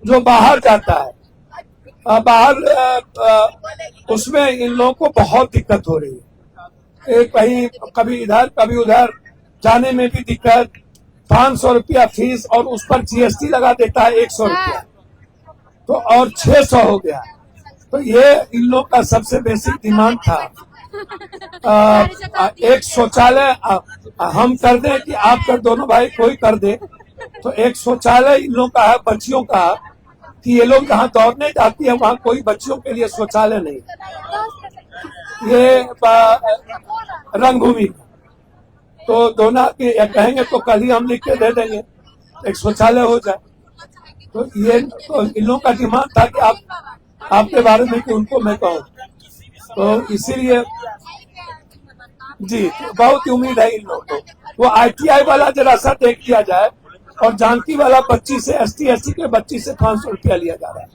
जो बाहर जाता है, उसमें इन लोगों को बहुत दिक्कत हो रही है। कहीं कभी इधर कभी उधर जाने में भी दिक्कत। 500 रुपया फीस और उस पर GST लगा देता है 100 रुपया, तो और 600 हो गया। तो ये इन लोग का सबसे बेसिक डिमांड था। एक शौचालय हम कर दें कि आप कर, दोनों भाई कोई कर दे, तो एक शौचालय इन लोग का है बच्चियों का, कि ये लोग जहाँ दौड़ने जाती है वहाँ कोई बच्चियों के लिए शौचालय नहीं। ये रंगभूमि, तो दोनों कहेंगे तो कल ही हम लिख के दे देंगे, एक शौचालय हो जाए। तो ये तो इन लोगों का डिमांड था कि आपके बारे में कि उनको मैं कहूँ, तो इसीलिए जी बहुत उम्मीद है इन लोगों को। वो ITI वाला जरा सा देख लिया जाए, और जानकी वाला बच्ची से ST/SC के बच्ची से 500 रुपया लिया जा रहा है।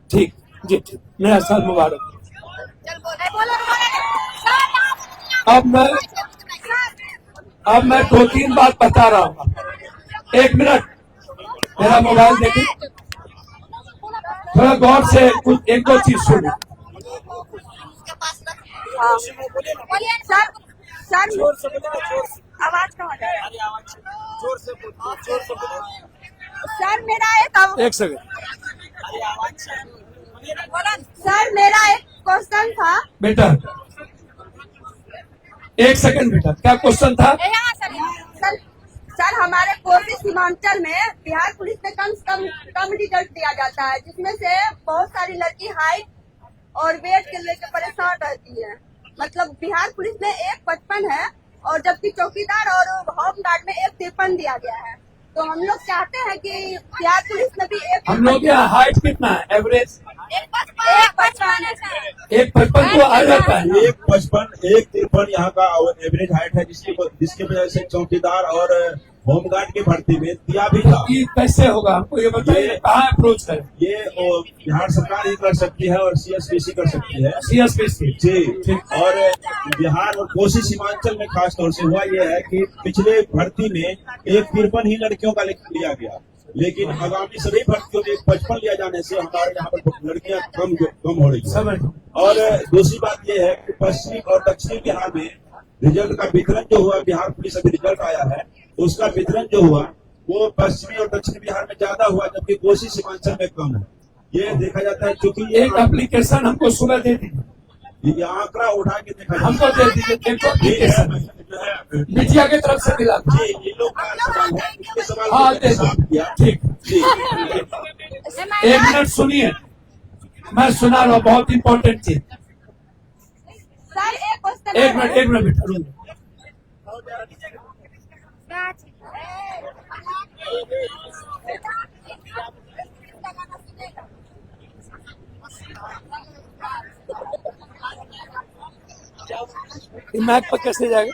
ठीक जी, ठीक, नया साल मुबारक। अब मैं 2-3 बात बता रहा हूँ। 1 मिनट, मेरा मोबाइल देखिए, थोड़ा गौर से कुछ 1-2 चीज सुनिए। आवाज कहाँ जा रही है? सर मेरा एक सेकंड। सर मेरा एक क्वेश्चन था बेटा, 1 सेकंड बेटा, क्या क्वेश्चन था? सर हमारे पूर्वी सीमांचल में बिहार पुलिस में कम रिजल्ट दिया जाता है, जिसमें से बहुत सारी लड़की हाइट और वेट के लेकर परेशान रहती है। मतलब बिहार पुलिस में 155 है, और जबकि चौकीदार और होम गार्ड में 153 दिया गया है। तो हम लोग चाहते हैं कि बिहार पुलिस में भी हम लोग यहाँ हाइट कितना है एवरेज? 155 तो आ जाता है। 153 यहाँ का एवरेज हाइट है, जिसकी वजह से चौकीदार और होमगार्ड की भर्ती में दिया भी था। ये कैसे होगा हमको ये बताइए, कहाँ अप्रोच करें? ये बिहार सरकार ही कर सकती है और CSPC कर सकती है। CSPC जी, और बिहार और कोसी सीमांचल में खास तौर से हुआ ये है कि पिछले भर्ती में 153 ही लड़कियों का लिया गया, लेकिन आगामी सभी भर्तियों में 155 लिया जाने से हमारे यहाँ पर लड़कियां कम हो रही है। और दूसरी बात ये है कि पश्चिमी और दक्षिणी बिहार में रिजल्ट का वितरण जो हुआ, बिहार पुलिस अभी रिजल्ट आया है, उसका वितरण जो हुआ वो पश्चिमी और दक्षिणी बिहार में ज्यादा हुआ, जबकि कोसी सीमांचल में कम है। ये देखा जाता है, क्योंकि एक एप्लीकेशन हमको सुबह दे दीजिए, ये आंकड़ा उठा के देखा हमको दे दीजिए, देखो एप्लीकेशन मीडिया की तरफ से मिला। जी, इन लोग का सवाल है, इसके सवाल हाँ, को साफ किया। ठीक जी, 1 मिनट सुनिए, मैं सुना रहा हूँ, बहुत इम्पोर्टेंट चीज। सर एक क्वेश्चन 1 मिनट बेटा रुक। मैक पर कैसे जाएगा?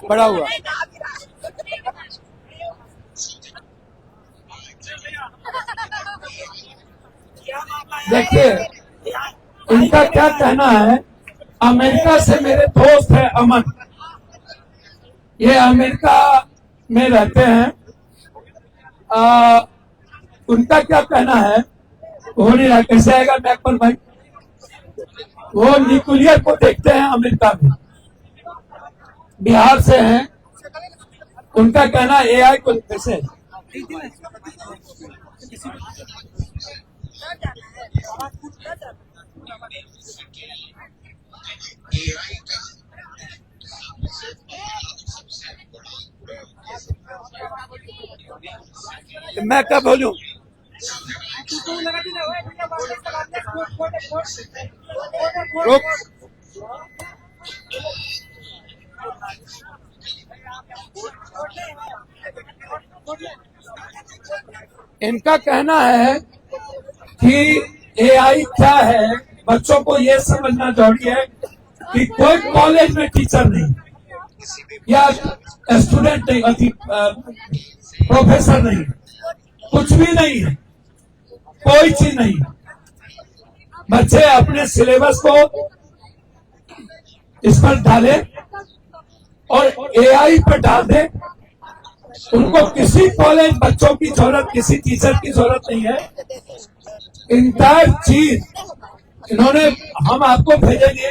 बड़ा हुआ। देखिए, इनका क्या कहना है, अमेरिका से मेरे दोस्त है अमन, ये अमेरिका में रहते हैं। उनका क्या कहना है, हो नहीं रहा, कैसे आएगा मैक पर भाई? वो न्यूक्लियर को देखते हैं अमेरिका में, बिहार से हैं। उनका कहना एआई को कैसे मैं क्या बोलूं? रुक। इनका कहना है कि एआई क्या है, बच्चों को ये समझना जरूरी है कि कोई कॉलेज में टीचर नहीं या स्टूडेंट नहीं, प्रोफेसर नहीं, कुछ भी नहीं है, कोई चीज नहीं। बच्चे अपने सिलेबस को इस पर डाले और एआई पर डाल दे। उनको किसी कॉलेज बच्चों की जरूरत, किसी टीचर की जरूरत नहीं है। इंटायर चीज इन्होंने, हम आपको भेजेंगे,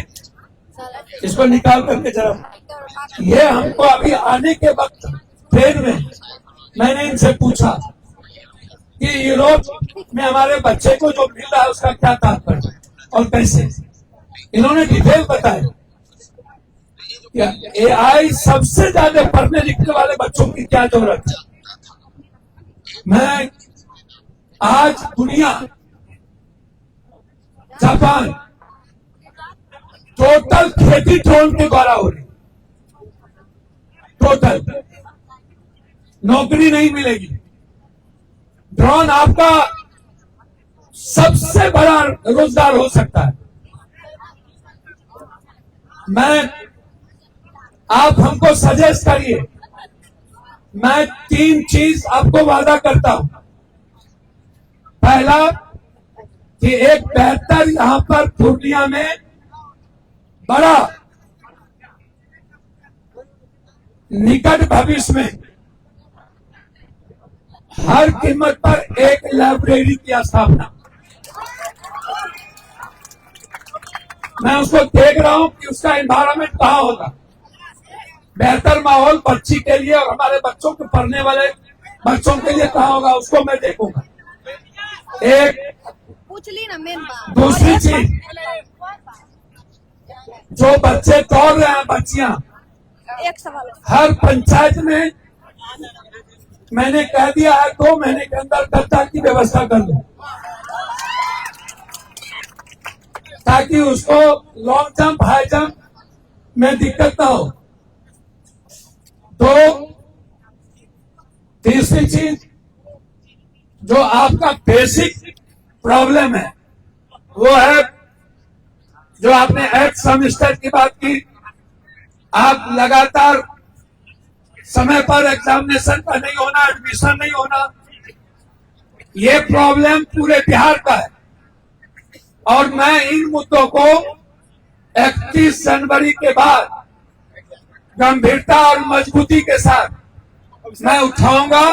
इसको निकाल करके जरा। ये हमको अभी आने के वक्त ट्रेन में मैंने इनसे पूछा कि यूरोप में हमारे बच्चे को जो मिल रहा है उसका क्या तात्पर्य और कैसे। इन्होंने डिटेल बताया। एआई सबसे ज्यादा पढ़ने लिखने वाले बच्चों की क्या जरूरत है। मैं आज दुनिया, जापान, टोटल खेती ड्रोन के द्वारा हो रही, टोटल नौकरी नहीं मिलेगी। ड्रोन आपका सबसे बड़ा रोजगार हो सकता है। आप हमको सजेस्ट करिए, मैं 3 चीज आपको वादा करता हूं। पहला कि एक बेहतर यहां पर पूर्णिया में बड़ा निकट भविष्य में हर कीमत पर एक लाइब्रेरी की स्थापना। मैं उसको देख रहा हूं कि उसका एनवायरनमेंट कहां होगा, बेहतर माहौल बच्ची के लिए और हमारे बच्चों को, पढ़ने वाले बच्चों के लिए कहां होगा, उसको मैं देखूंगा। एक पूछ ली ना मेन बात। दूसरी चीज, जो बच्चे दौड़ रहे हैं, बच्चियां, एक सवाल हर पंचायत में मैंने कह दिया है 2 महीने के अंदर कक्षा की व्यवस्था कर दो, ताकि उसको लॉन्ग जंप, हाई जंप में दिक्कत ना हो। तो तीसरी चीज, जो आपका बेसिक प्रॉब्लम है वो है, जो आपने 8 सेमेस्टर की बात की, आप लगातार समय पर एग्जामिनेशन का नहीं होना, एडमिशन नहीं होना, ये प्रॉब्लम पूरे बिहार का है। और मैं इन मुद्दों को 31 जनवरी के बाद गंभीरता और मजबूती के साथ मैं उठाऊंगा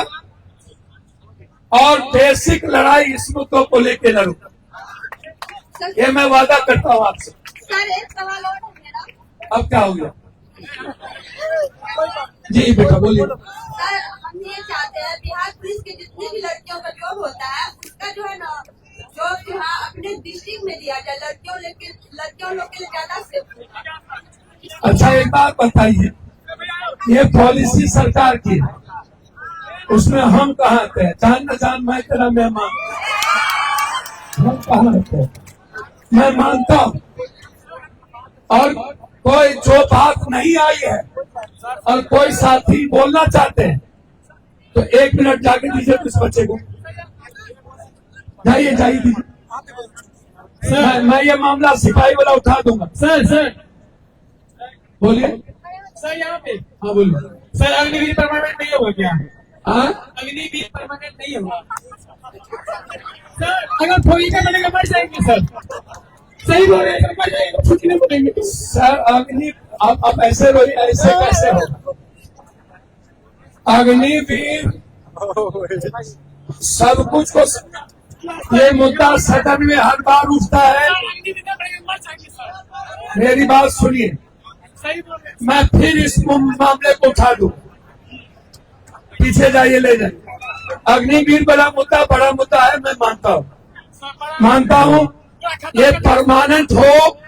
और बेसिक लड़ाई इस मुद्दों को लेकर लड़ूंगा। ये मैं वादा करता हूं आपसे। सर एक सवाल और है मेरा। अब क्या हो गया? जी बेटा बोलिए। सर हम ये चाहते हैं, बिहार पुलिस के जितनी भी लड़कियों का जॉब होता है उसका जो है ना, जॉब जो है अपने डिस्ट्रिक्ट में दिया जाए, लड़कियों लोग के लिए ज्यादा सेफ। अच्छा एक बात बताइए, ये पॉलिसी सरकार की है, उसमें हम कहाँ थे? जान न जान मैं तेरा मेहमान, हम कहाँ थे? मैं मानता हूँ। और कोई जो बात नहीं आई है और कोई साथी बोलना चाहते हैं तो 1 मिनट जाके दीजिए इस बच्चे को। जाइए जाइए दीजिए। मैं ये मामला सिपाही वाला उठा दूंगा। सर बोलिए। सर यहाँ पे हाँ बोलिए। सर अग्निवीर परमानेंट नहीं होगा क्या? हाँ अग्निवीर परमानेंट नहीं होगा सर? अगर फौजी का बनेगा मर जाएंगे सर। सही बोल रहे हैं सर, मर जाएंगे, छुट्टी नहीं बोलेंगे सर। अग्नि आप ऐसे रोइए, ऐसे कैसे हो? अग्निवीर सब कुछ को, ये मुद्दा सदन में हर बार उठता है। मेरी बात सुनिए, मैं फिर इस मामले को उठा दूं। पीछे जाइए, ले जाइए। अग्निवीर बड़ा मुद्दा है, मैं मानता हूं ये परमानेंट हो,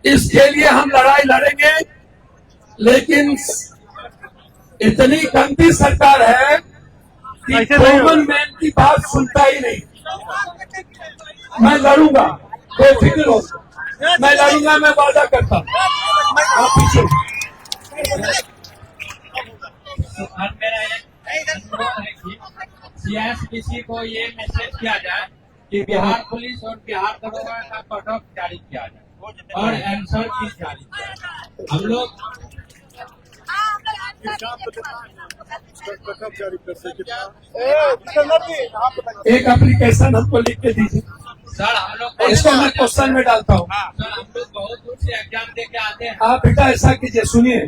इसके लिए हम लड़ाई लड़ेंगे। लेकिन इतनी गंदी सरकार है कि कॉमन मैन की बात सुनता ही नहीं। मैं लड़ूंगा, बेफिक्र हो, मैं लड़ूंगा, मैं वादा करता हूं। आप पीछे। मेरा एक अनुरोध है कि सीएसपीसी को ये मैसेज किया जाए कि बिहार पुलिस और बिहार दरोगा का कट ऑफ जारी किया जाए और आंसर की जारी किया जाए। हम लोग एक एप्लीकेशन हमको लिख के दीजिए सर, हम लोग इसको मैं क्वेश्चन में डालता हूँ। सर हम लोग बहुत दूर से एग्जाम दे के आते हैं। आप बेटा ऐसा कीजिए, सुनिए,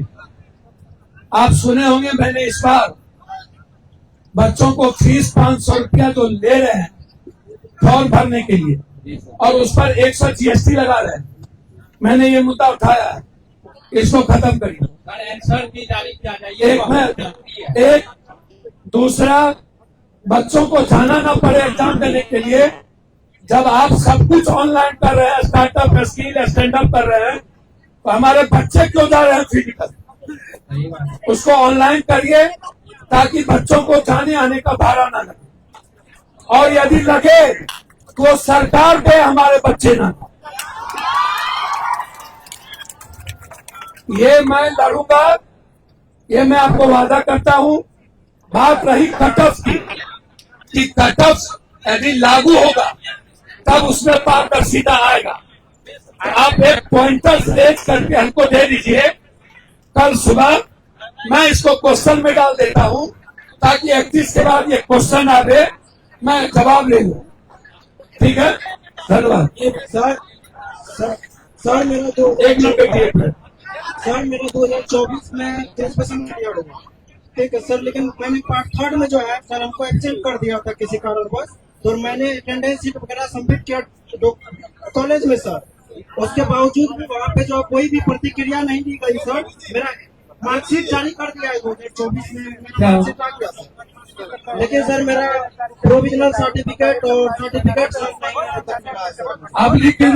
आप सुने होंगे मैंने इस बार बच्चों को फीस 500 रुपया जो ले रहे हैं फॉर्म भरने के लिए और उस पर 100 GST लगा रहे हैं। मैंने ये मुद्दा उठाया है, इसको खत्म करिए। सर आंसर की जारी किया जाए, एक दूसरा, बच्चों को जाना ना पड़े एग्जाम देने के लिए। जब आप सब कुछ ऑनलाइन कर रहे हैं, स्टार्टअप स्किल स्टैंड अप कर रहे हैं, तो हमारे बच्चे क्यों जा रहे हैं फिजिकल? उसको ऑनलाइन करिए ताकि बच्चों को जाने आने का भाड़ा ना लगे, और यदि लगे तो सरकार दे, हमारे बच्चे ना। ये मैं लड़ूंगा, ये मैं आपको वादा करता हूं। बात रही कट ऑफ की, कि कट ऑफ यदि लागू होगा तब उसमें पारदर्शिता आएगा। आप एक पॉइंटर रेज करके हमको दे दीजिए, कल सुबह मैं इसको क्वेश्चन में डाल देता हूं ताकि 31 के बाद ये क्वेश्चन आवे, मैं जवाब ले लूं। ठीक है, धन्यवाद। सर मेरा तो एक मिनट सर मेरा 2024 में 30% क्लियर होगा, ठीक है सर। लेकिन मैंने पार्ट 3 में जो है सर हमको एक्सेप्ट कर दिया था किसी कारणवश, तो मैंने अटेंडेंस शीट वगैरह सबमिट किया कॉलेज में सर। उसके बावजूद भी वहाँ पे जो कोई भी प्रतिक्रिया नहीं दी गई सर। मेरा मार्कशीट जारी कर दिया है 2024 में, मार्कशीट आ गया सर। लेकिन सर मेरा प्रोविजनल सर्टिफिकेट और सर्टिफिकेट सर नहीं आता। आप लिख के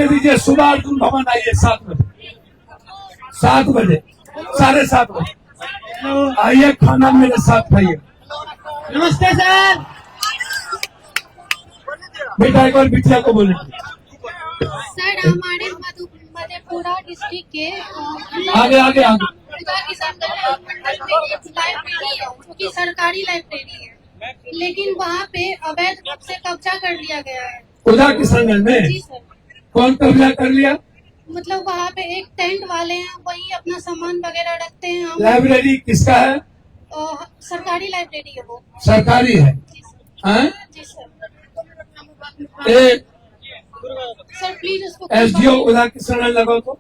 दीजिए, सुबह अर्जुन भवन आइए 7 बजे, 7 बजे, 7:30 बजे आइए, खाना मेरे साथ खाइए। नमस्ते सर। बेटा एक बार बिटिया को बोले। सर हमारे मधेपुरा डिस्ट्रिक्ट के आगे आगे आगे मंडल में एक लाइब्रेरी है जो कि सरकारी लाइब्रेरी है, लेकिन वहाँ पे अवैध रूप से कब्जा कर लिया गया है। उधर किशनगंज में जी सर। कौन कब्जा कर लिया? मतलब वहाँ पे एक टेंट वाले हैं, वही अपना सामान वगैरह रखते हैं। हम लाइब्रेरी किसका है? सरकारी लाइब्रेरी है वो। सरकारी है? हैं? जी सर। सर प्लीज उसको SDO उधर किशनगंज लगाओ तो।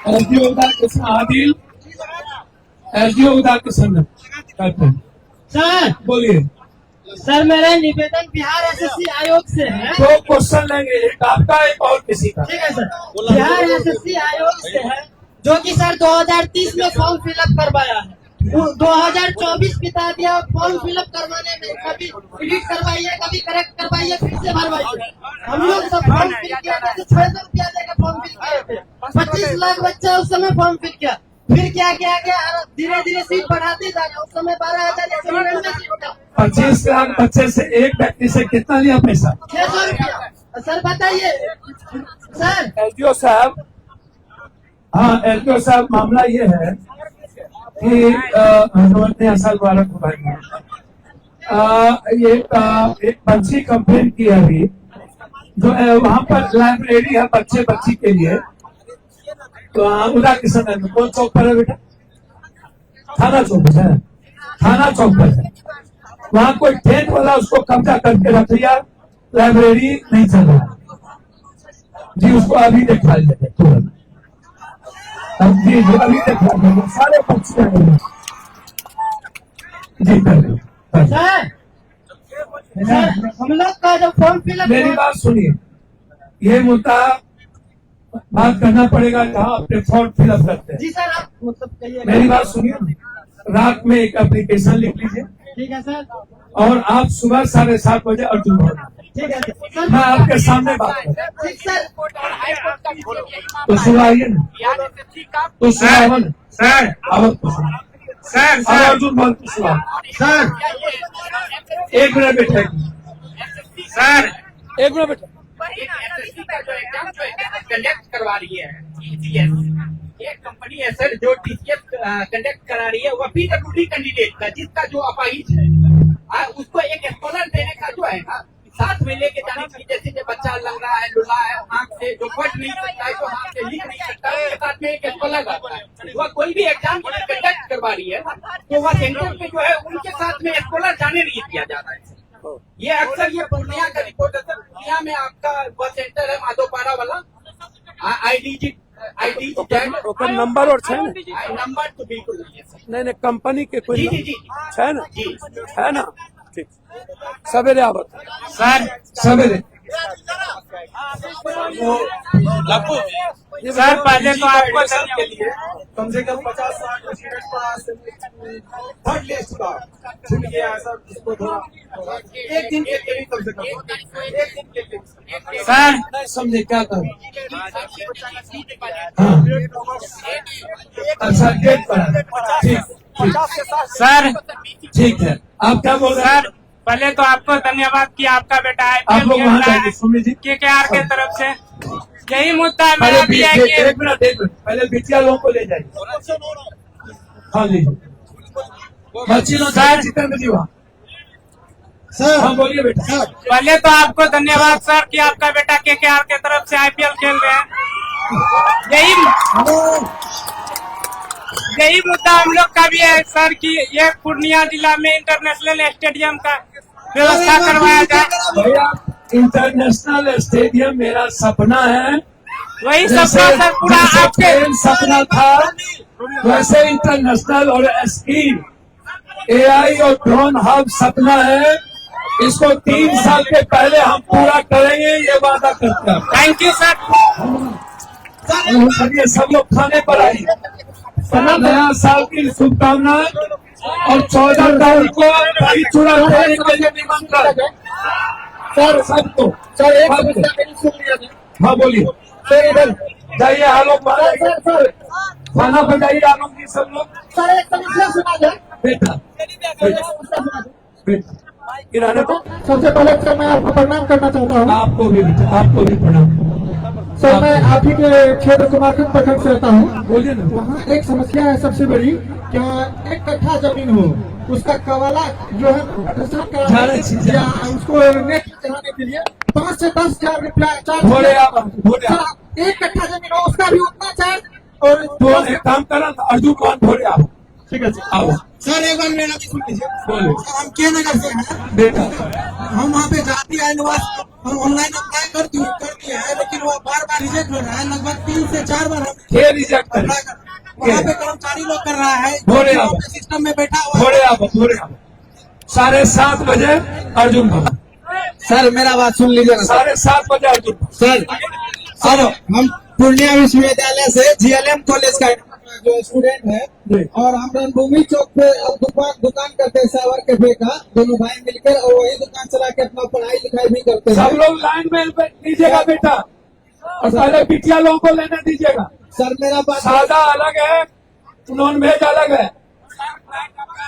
SDO उधर किशन आदिल, SDO उधर किशनगंज करते हैं। सर बोलिए। सर मेरा निवेदन बिहार SSC आयोग से है। 2 क्वेश्चन लेंगे, एक आपका एक और किसी का। ठीक है सर। बिहार SSC आयोग से है, जो कि सर 2030 में फॉर्म फिलअप करवाया है। 2024 बिता दिया फॉर्म फिलअप करवाने में, कभी एडिट करवाइए, कभी करेक्ट करवाइए, फिर से भरवाइए। हम लोग सब फॉर्म फिल किया था, 600 रुपया देकर फॉर्म फिल किए थे। 25 लाख बच्चा उस समय फॉर्म फिल किया। फिर क्या किया गया, धीरे धीरे सीट बढ़ाते जा रहे। उस समय 12,000 सीट था। 25 लाख बच्चे से एक व्यक्ति से कितना लिया पैसा? 600 रुपया। सर बताइए सर। एलटीओ साहब, हाँ एलटीओ साहब, मामला ये है कि नया साल मुबारक हो भाई। ये एक बच्ची कंप्लेन की है अभी, जो वहाँ पर लाइब्रेरी है बच्ची के लिए, तो उदा किशन है, कौन चौक पर है बेटा? थाना चौक है, थाना चौक पर है। वहाँ कोई टेंट वाला उसको कब्जा करके रख लिया, लाइब्रेरी नहीं चल रहा जी। उसको अभी देखा जाए तुरंत, जी अभी देखा जाए, सारे बच्चे जी कर सर हम लोग का जो फॉर्म फिलअप, मेरी बात सुनिए, ये मुद्दा बात करना पड़ेगा जहाँ अपने फॉर्म फिलअप करते हैं। जी सर आप मतलब कहिए। मेरी बात सुनिए, रात में एक एप्लीकेशन लिख लीजिए ठीक है सर। और आप सुबह 7:30 बजे अर्जुन भवन, ठीक है सर। मैं आपके सामने बात करूँ, ठीक सर। तो सुबह आइए ना, तो सुबह आओ ना सर अब सर अर्जुन भवन तो सुबह। सर एक मिनट बैठे, सर एक मिनट बैठे। एसएससी का जो एग्जाम कंडक्ट करवा रही है टीसीएस, एक कंपनी है सर जो टीसीएस कंडक्ट करा रही है, वो पीडब्ल्यूडी कैंडिडेट का जिसका जो अपाहिज है, उसको एक स्कॉलर देने का जो है ना, साथ में लेके जाने की, जैसे कि बच्चा लग रहा है, लुला है, आंख से जो पढ़ नहीं सकता है, जो हाथ से लिख नहीं सकता है, उसके साथ में एक स्कॉलर आता है। वह कोई भी एग्जाम कंडक्ट करवा रही है तो वह सेंटर पे जो है उनके साथ में स्कॉलर जाने नहीं दिया जा रहा है। ये अक्सर ये पूर्णिया का रिपोर्ट है सर। पूर्णिया में आपका वह सेंटर है माधोपारा वाला, आईडीजी ओकर नंबर और है ना? नंबर तो बिल्कुल नहीं है सर। नहीं कंपनी के कोई जी जी है ना? जी है ना? ठीक, सवेरे आवत सर सवेरे। सर पहले तो आपको के लिए कम से कम 50-60 भर ले चुका, छूट गया ऐसा, उसको थोड़ा एक दिन के लिए कम से कम एक दिन के लिए। सर नहीं समझे क्या करूं? हाँ अच्छा, डेट पर ठीक सर ठीक है। आप क्या बोल रहे हैं? सर पहले तो आपको धन्यवाद कि आपका बेटा आप लोग वहाँ जाइए, सुनिए जी, KKR के तरफ से यही मुद्दा पहले मेरा भी है कि एक मिनट पहले बिटिया लोगों को ले जाइए। हाँ लीजिए बच्ची लोग सर जितेंद्र जी वहाँ। सर हाँ बोलिए बेटा। पहले तो आपको धन्यवाद सर कि आपका बेटा KKR के तरफ से IPL खेल रहे हैं। यही मुद्दा हम लोग का भी है सर कि ये पूर्णिया जिला में इंटरनेशनल स्टेडियम का व्यवस्था करवाया जाए। भैया इंटरनेशनल स्टेडियम मेरा सपना है, वही जैसे सपना सर पूरा जैसे आपके ट्रेन सपना था, वैसे इंटरनेशनल और स्कीम AI और ड्रोन हब सपना है। इसको 3 साल के पहले हम पूरा करेंगे, ये वादा करते हैं। Thank you sir. चलिए सब लोग खाने पर आइए। नया साल की शुभकामनाएं और 14 तारीख को दही चूड़ा खाने के लिए निमंत्रण सर सबको। सर एक सुन लिया था। हाँ बोलिए सर, इधर जाइए आलोक खाना पर जाइए आलोक जी सब लोग। सर एक समस्या सुना जाए बेटा बेटा किराने को सबसे पहले सर मैं आपको प्रणाम करना चाहता हूँ। आपको भी बेटा, आपको भी प्रणाम। सर मैं आप ही के क्षेत्र कुमारखंड प्रखंड से रहता हूँ। बोलिए ना। वहाँ एक समस्या है सबसे बड़ी, क्या 1 कट्ठा जमीन हो, उसका कवाला जो है या उसको नेट चढ़ाने के लिए 5 से 10 हजार रुपया भोरे आप चार्ज। 1 कट्ठा जमीन हो उसका भी उतना चार्ज। और तो एक काम करना, अर्जुन कौन भोरे आप। ठीक है आओ सर एक बार मेरा भी सुन लीजिए। बोले हम के नगर से हैं बेटा। हम वहाँ पे जाति आय निवास हम ऑनलाइन अप्लाई कर दिए हैं, लेकिन वो बार रिजेक्ट हो रहा है। लगभग 3 से 4 बार हम ये रिजेक्ट कर वहाँ पे कर्मचारी लोग कर रहा है, भोरे आओ सिस्टम में बैठा हुआ भोरे आओ 7:30 बजे अर्जुन भवन। सर मेरा बात सुन लीजिए ना। 7:30 बजे अर्जुन भवन। सर हम पूर्णिया विश्वविद्यालय से GLM कॉलेज का जो स्टूडेंट है और हम रणभूमि चौक पे दुकान करते हैं सावर कैफे का, दोनों भाई मिलकर, और वही दुकान चला के अपना पढ़ाई लिखाई भी करते हैं। सब लोग लाइन में दीजिएगा बेटा, और पहले बिटिया लोगों को लेने दीजिएगा। सर मेरा बात सादा अलग है, नॉन वेज अलग है।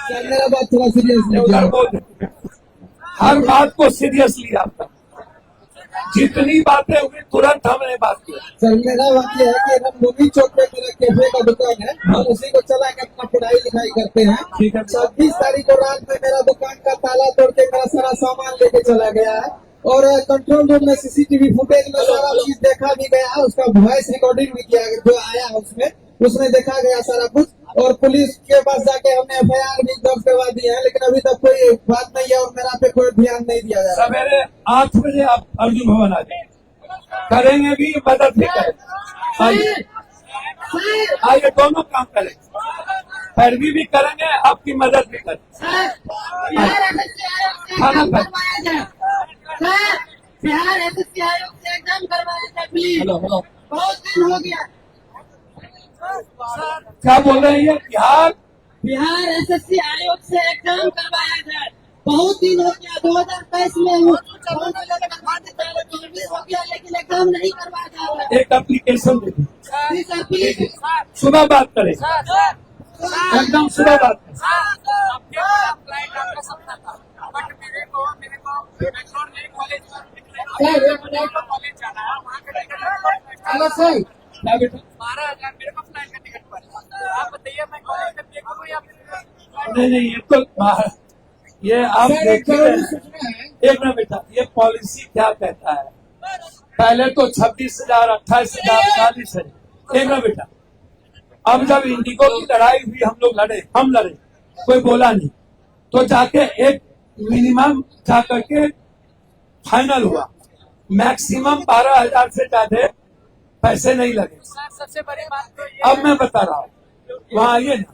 सर मेरा बात थोड़ा सीरियस उधर बोल हर बात को सीरियसली आपका जितनी बातें हुई तुरंत हमने बात की। सर मेरा बात यह है कि रंगभूमि चौक पे मेरा कैफे का दुकान है, हम उसी को चला के अपना पढ़ाई लिखाई करते हैं। ठीक है। 26 तारीख को रात में मेरा दुकान का ताला तोड़ के मेरा सारा सामान लेके चला गया है और कंट्रोल रूम में सीसीटीवी फुटेज में सारा चीज देखा भी गया है, उसका वॉइस रिकॉर्डिंग भी किया जो आया है उसमें देखा गया सारा कुछ, और पुलिस के पास जाके हमने FIR भी दर्ज करवा दी है, लेकिन अभी तक कोई बात नहीं है और मेरा पे कोई ध्यान नहीं दिया जा रहा। सवेरे 8 बजे आप अर्जुन भवन आ जाए, करेंगे भी मदद भी करेंगे। आइए दोनों काम करेंगे, पैरवी भी करेंगे, आपकी मदद भी करेंगे। खाना खाए। बिहार SSC आयोग से एग्जाम करवाया था प्लीज, बहुत दिन हो गया। क्या बोल रहे हैं? बिहार SSC आयोग से एग्जाम करवाया जाए, बहुत दिन हो गया, 2022 में हो गया, लेकिन एग्जाम नहीं करवाया जा रहा है। एक एप्लीकेशन दे दीजिए, सुबह बात करें, एकदम सुबह बात करें। क्या बेटा? 12,000 मेरे को फ्लाइट का टिकट पड़ा। आप बताइए मैं कॉलेज में पे करूँ या नहीं ये तो ये आप देखिए, एक मिनट बेटा, ये पॉलिसी क्या कहता है? पहले तो 26,000, 28,000, 40,000। एक मिनट बेटा, अब जब इंडिगो की लड़ाई हुई, हम लड़े, कोई बोला नहीं, तो जाके एक मिनिमम जाकर के फाइनल हुआ, मैक्सिमम 12,000 से ज्यादा पैसे नहीं लगे। सबसे बड़ी बात तो ये, अब मैं बता रहा हूँ, वहाँ आइए ना,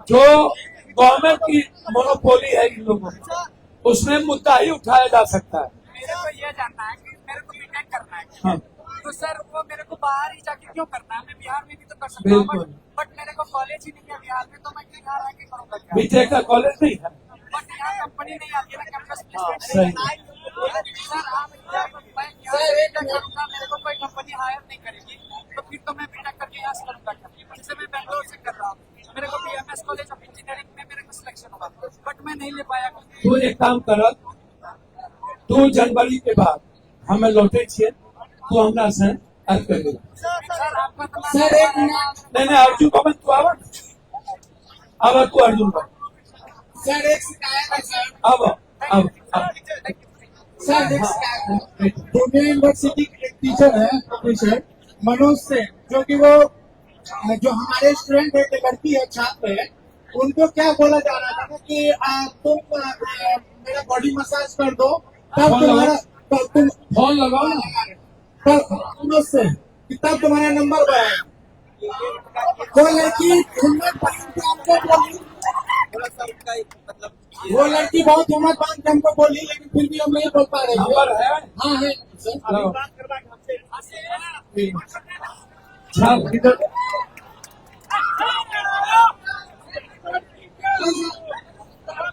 जो गवर्नमेंट की मोनोपोली है इन लोगों की, उसमें मुद्दा ही उठाया जा सकता है। मेरे को ये जानना है कि मेरे को बीटेक करना है, हाँ। तो सर वो मेरे को बाहर ही जाके क्यों करना है? मैं बिहार में भी तो कर सकता हूँ, बिल्कुल। बट मेरे को कॉलेज ही नहीं है बिहार में, तो मैं बिहार आके करूँगा क्या? बीटेक का कॉलेज नहीं है। बट यहाँ कंपनी नहीं आती है ना, कैंपस सही। सर आप मैं बीटेक करूँगा, मेरे को कोई कंपनी हायर नहीं करेगी, तो फिर तो मैं बीटेक करके यहाँ से करूँगा क्या? जैसे मैं बेंगलोर से कर रहा हूँ, मेरे को BMS कॉलेज ऑफ इंजीनियरिंग में मेरे को सिलेक्शन होगा, बट मैं नहीं ले पाया। तो एक काम करो, 2 जनवरी के बाद हमें लौटे छे, तो हमरा से अर्ज कर देगा। सर एक मिनट, नहीं अर्जुन भवन तू आवा, अब तू अर्जुन भवन, सर एक शिकायत है सर, अब सर एक शिकायत है। पूर्णिया यूनिवर्सिटी के एक टीचर है, प्रोफेसर मनोज से, जो कि वो जो हमारे स्टूडेंट है, लड़की है, छात्र है, उनको क्या बोला जा रहा था कि तुम मेरा बॉडी मसाज कर दो, तब तुम्हारा तुम फोन लगाओ ना, तब तुम्हारा नंबर बढ़ाएगा। वो लड़की हिम्मत बांध के हमको बोली, वो लड़की बहुत हिम्मत बांध के हमको बोली, लेकिन फिर भी हम नहीं बोल पा रहे। नंबर है? हाँ है। छाप किधर?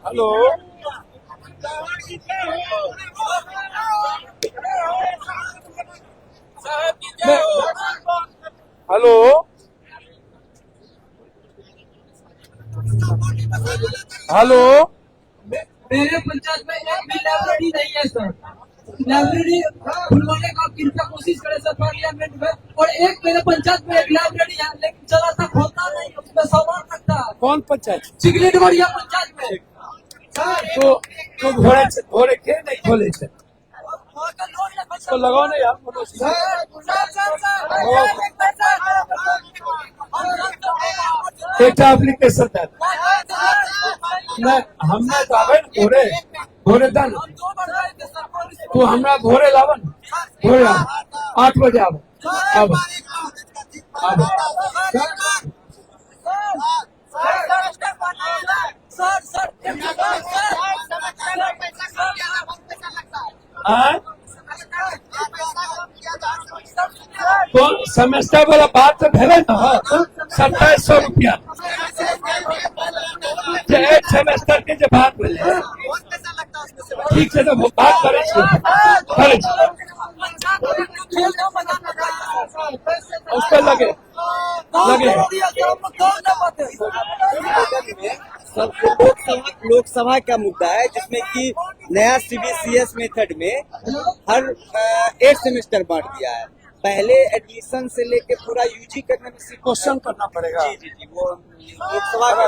हेलो हेलो, हेलो, मेरे पंचायत में एक भी लाइब्रेरी नहीं है सर। लाइब्रेरी खुलवाने का कितना कोशिश करे सर पार्लियामेंट में, और एक मेरे पंचायत में एक लाइब्रेरी है, लेकिन चला तक होता नहीं, उसमें सामान रखता है। कौन पंचायत? चिगली डोरिया पंचायत में तो घोड़े के नहीं खोले थे, तो लगाओ ना यार। एक एप्लीकेशन है, हमने घोड़े घोड़े दान, तो हमरा घोड़े लावन, घोड़े 8 बजे अब तो सेमेस्टर वाला बात तो भेजे ना, 2700 रुपया एक सेमेस्टर के जो बात मिले, ठीक है, तो वो बात करे उस पर लगे सब लोकसभा का मुद्दा है जिसमें कि नया CBCS मेथड में हर 8 सेमेस्टर बांट दिया है। पहले एडमिशन से लेके पूरा यूजी करने में सिर्फ क्वेश्चन करना पड़ेगा। जी वो लोकसभा का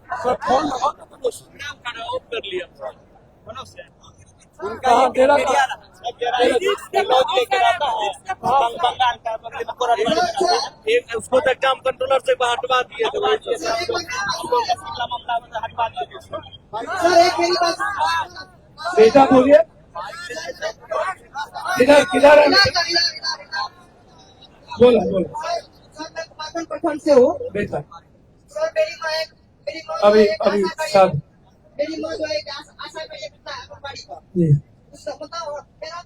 सर फोन लगाओ ना तो कर लिया उनका ये लॉज लेकर आता है बंगाल का एक उसको तो एग्जाम कंट्रोलर से हटवा दिए थे हटवा दिए। सर एक मेरी बात बेटा बोलिए, किधर किधर है? बोला बोला सर मैं पाटन प्रखंड से हूँ। बेटा। सर मेरी माँ अभी सब मेरी माँ जो है आशा कार्यकर्ता है आंगनबाड़ी का। जी उसका बताओ मेरा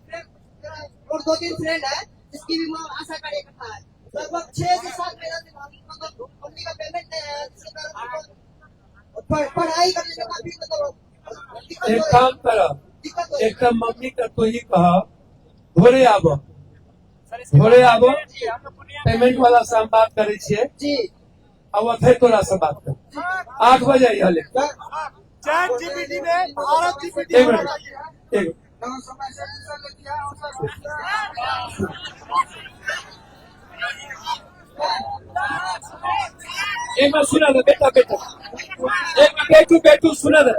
और 2-3 फ्रेंड है जिसकी भी माँ आशा कार्यकर्ता है। लगभग 6 से 7 महीना से मतलब मम्मी का पेमेंट नहीं है, जिसके कारण पढ़ाई करने में काफी मतलब एक काम करो, एक काम मम्मी का तो ही कहा भोरे आबो पेमेंट वाला से हम बात करे छे जी। अब अथे तोरा से बात कर 8 बजे आइए ले चैट जीपीटी में भारत जीपीटी एक मिनट एक एक बार सुना दे बेटा एक बेटू सुना दे।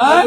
हाँ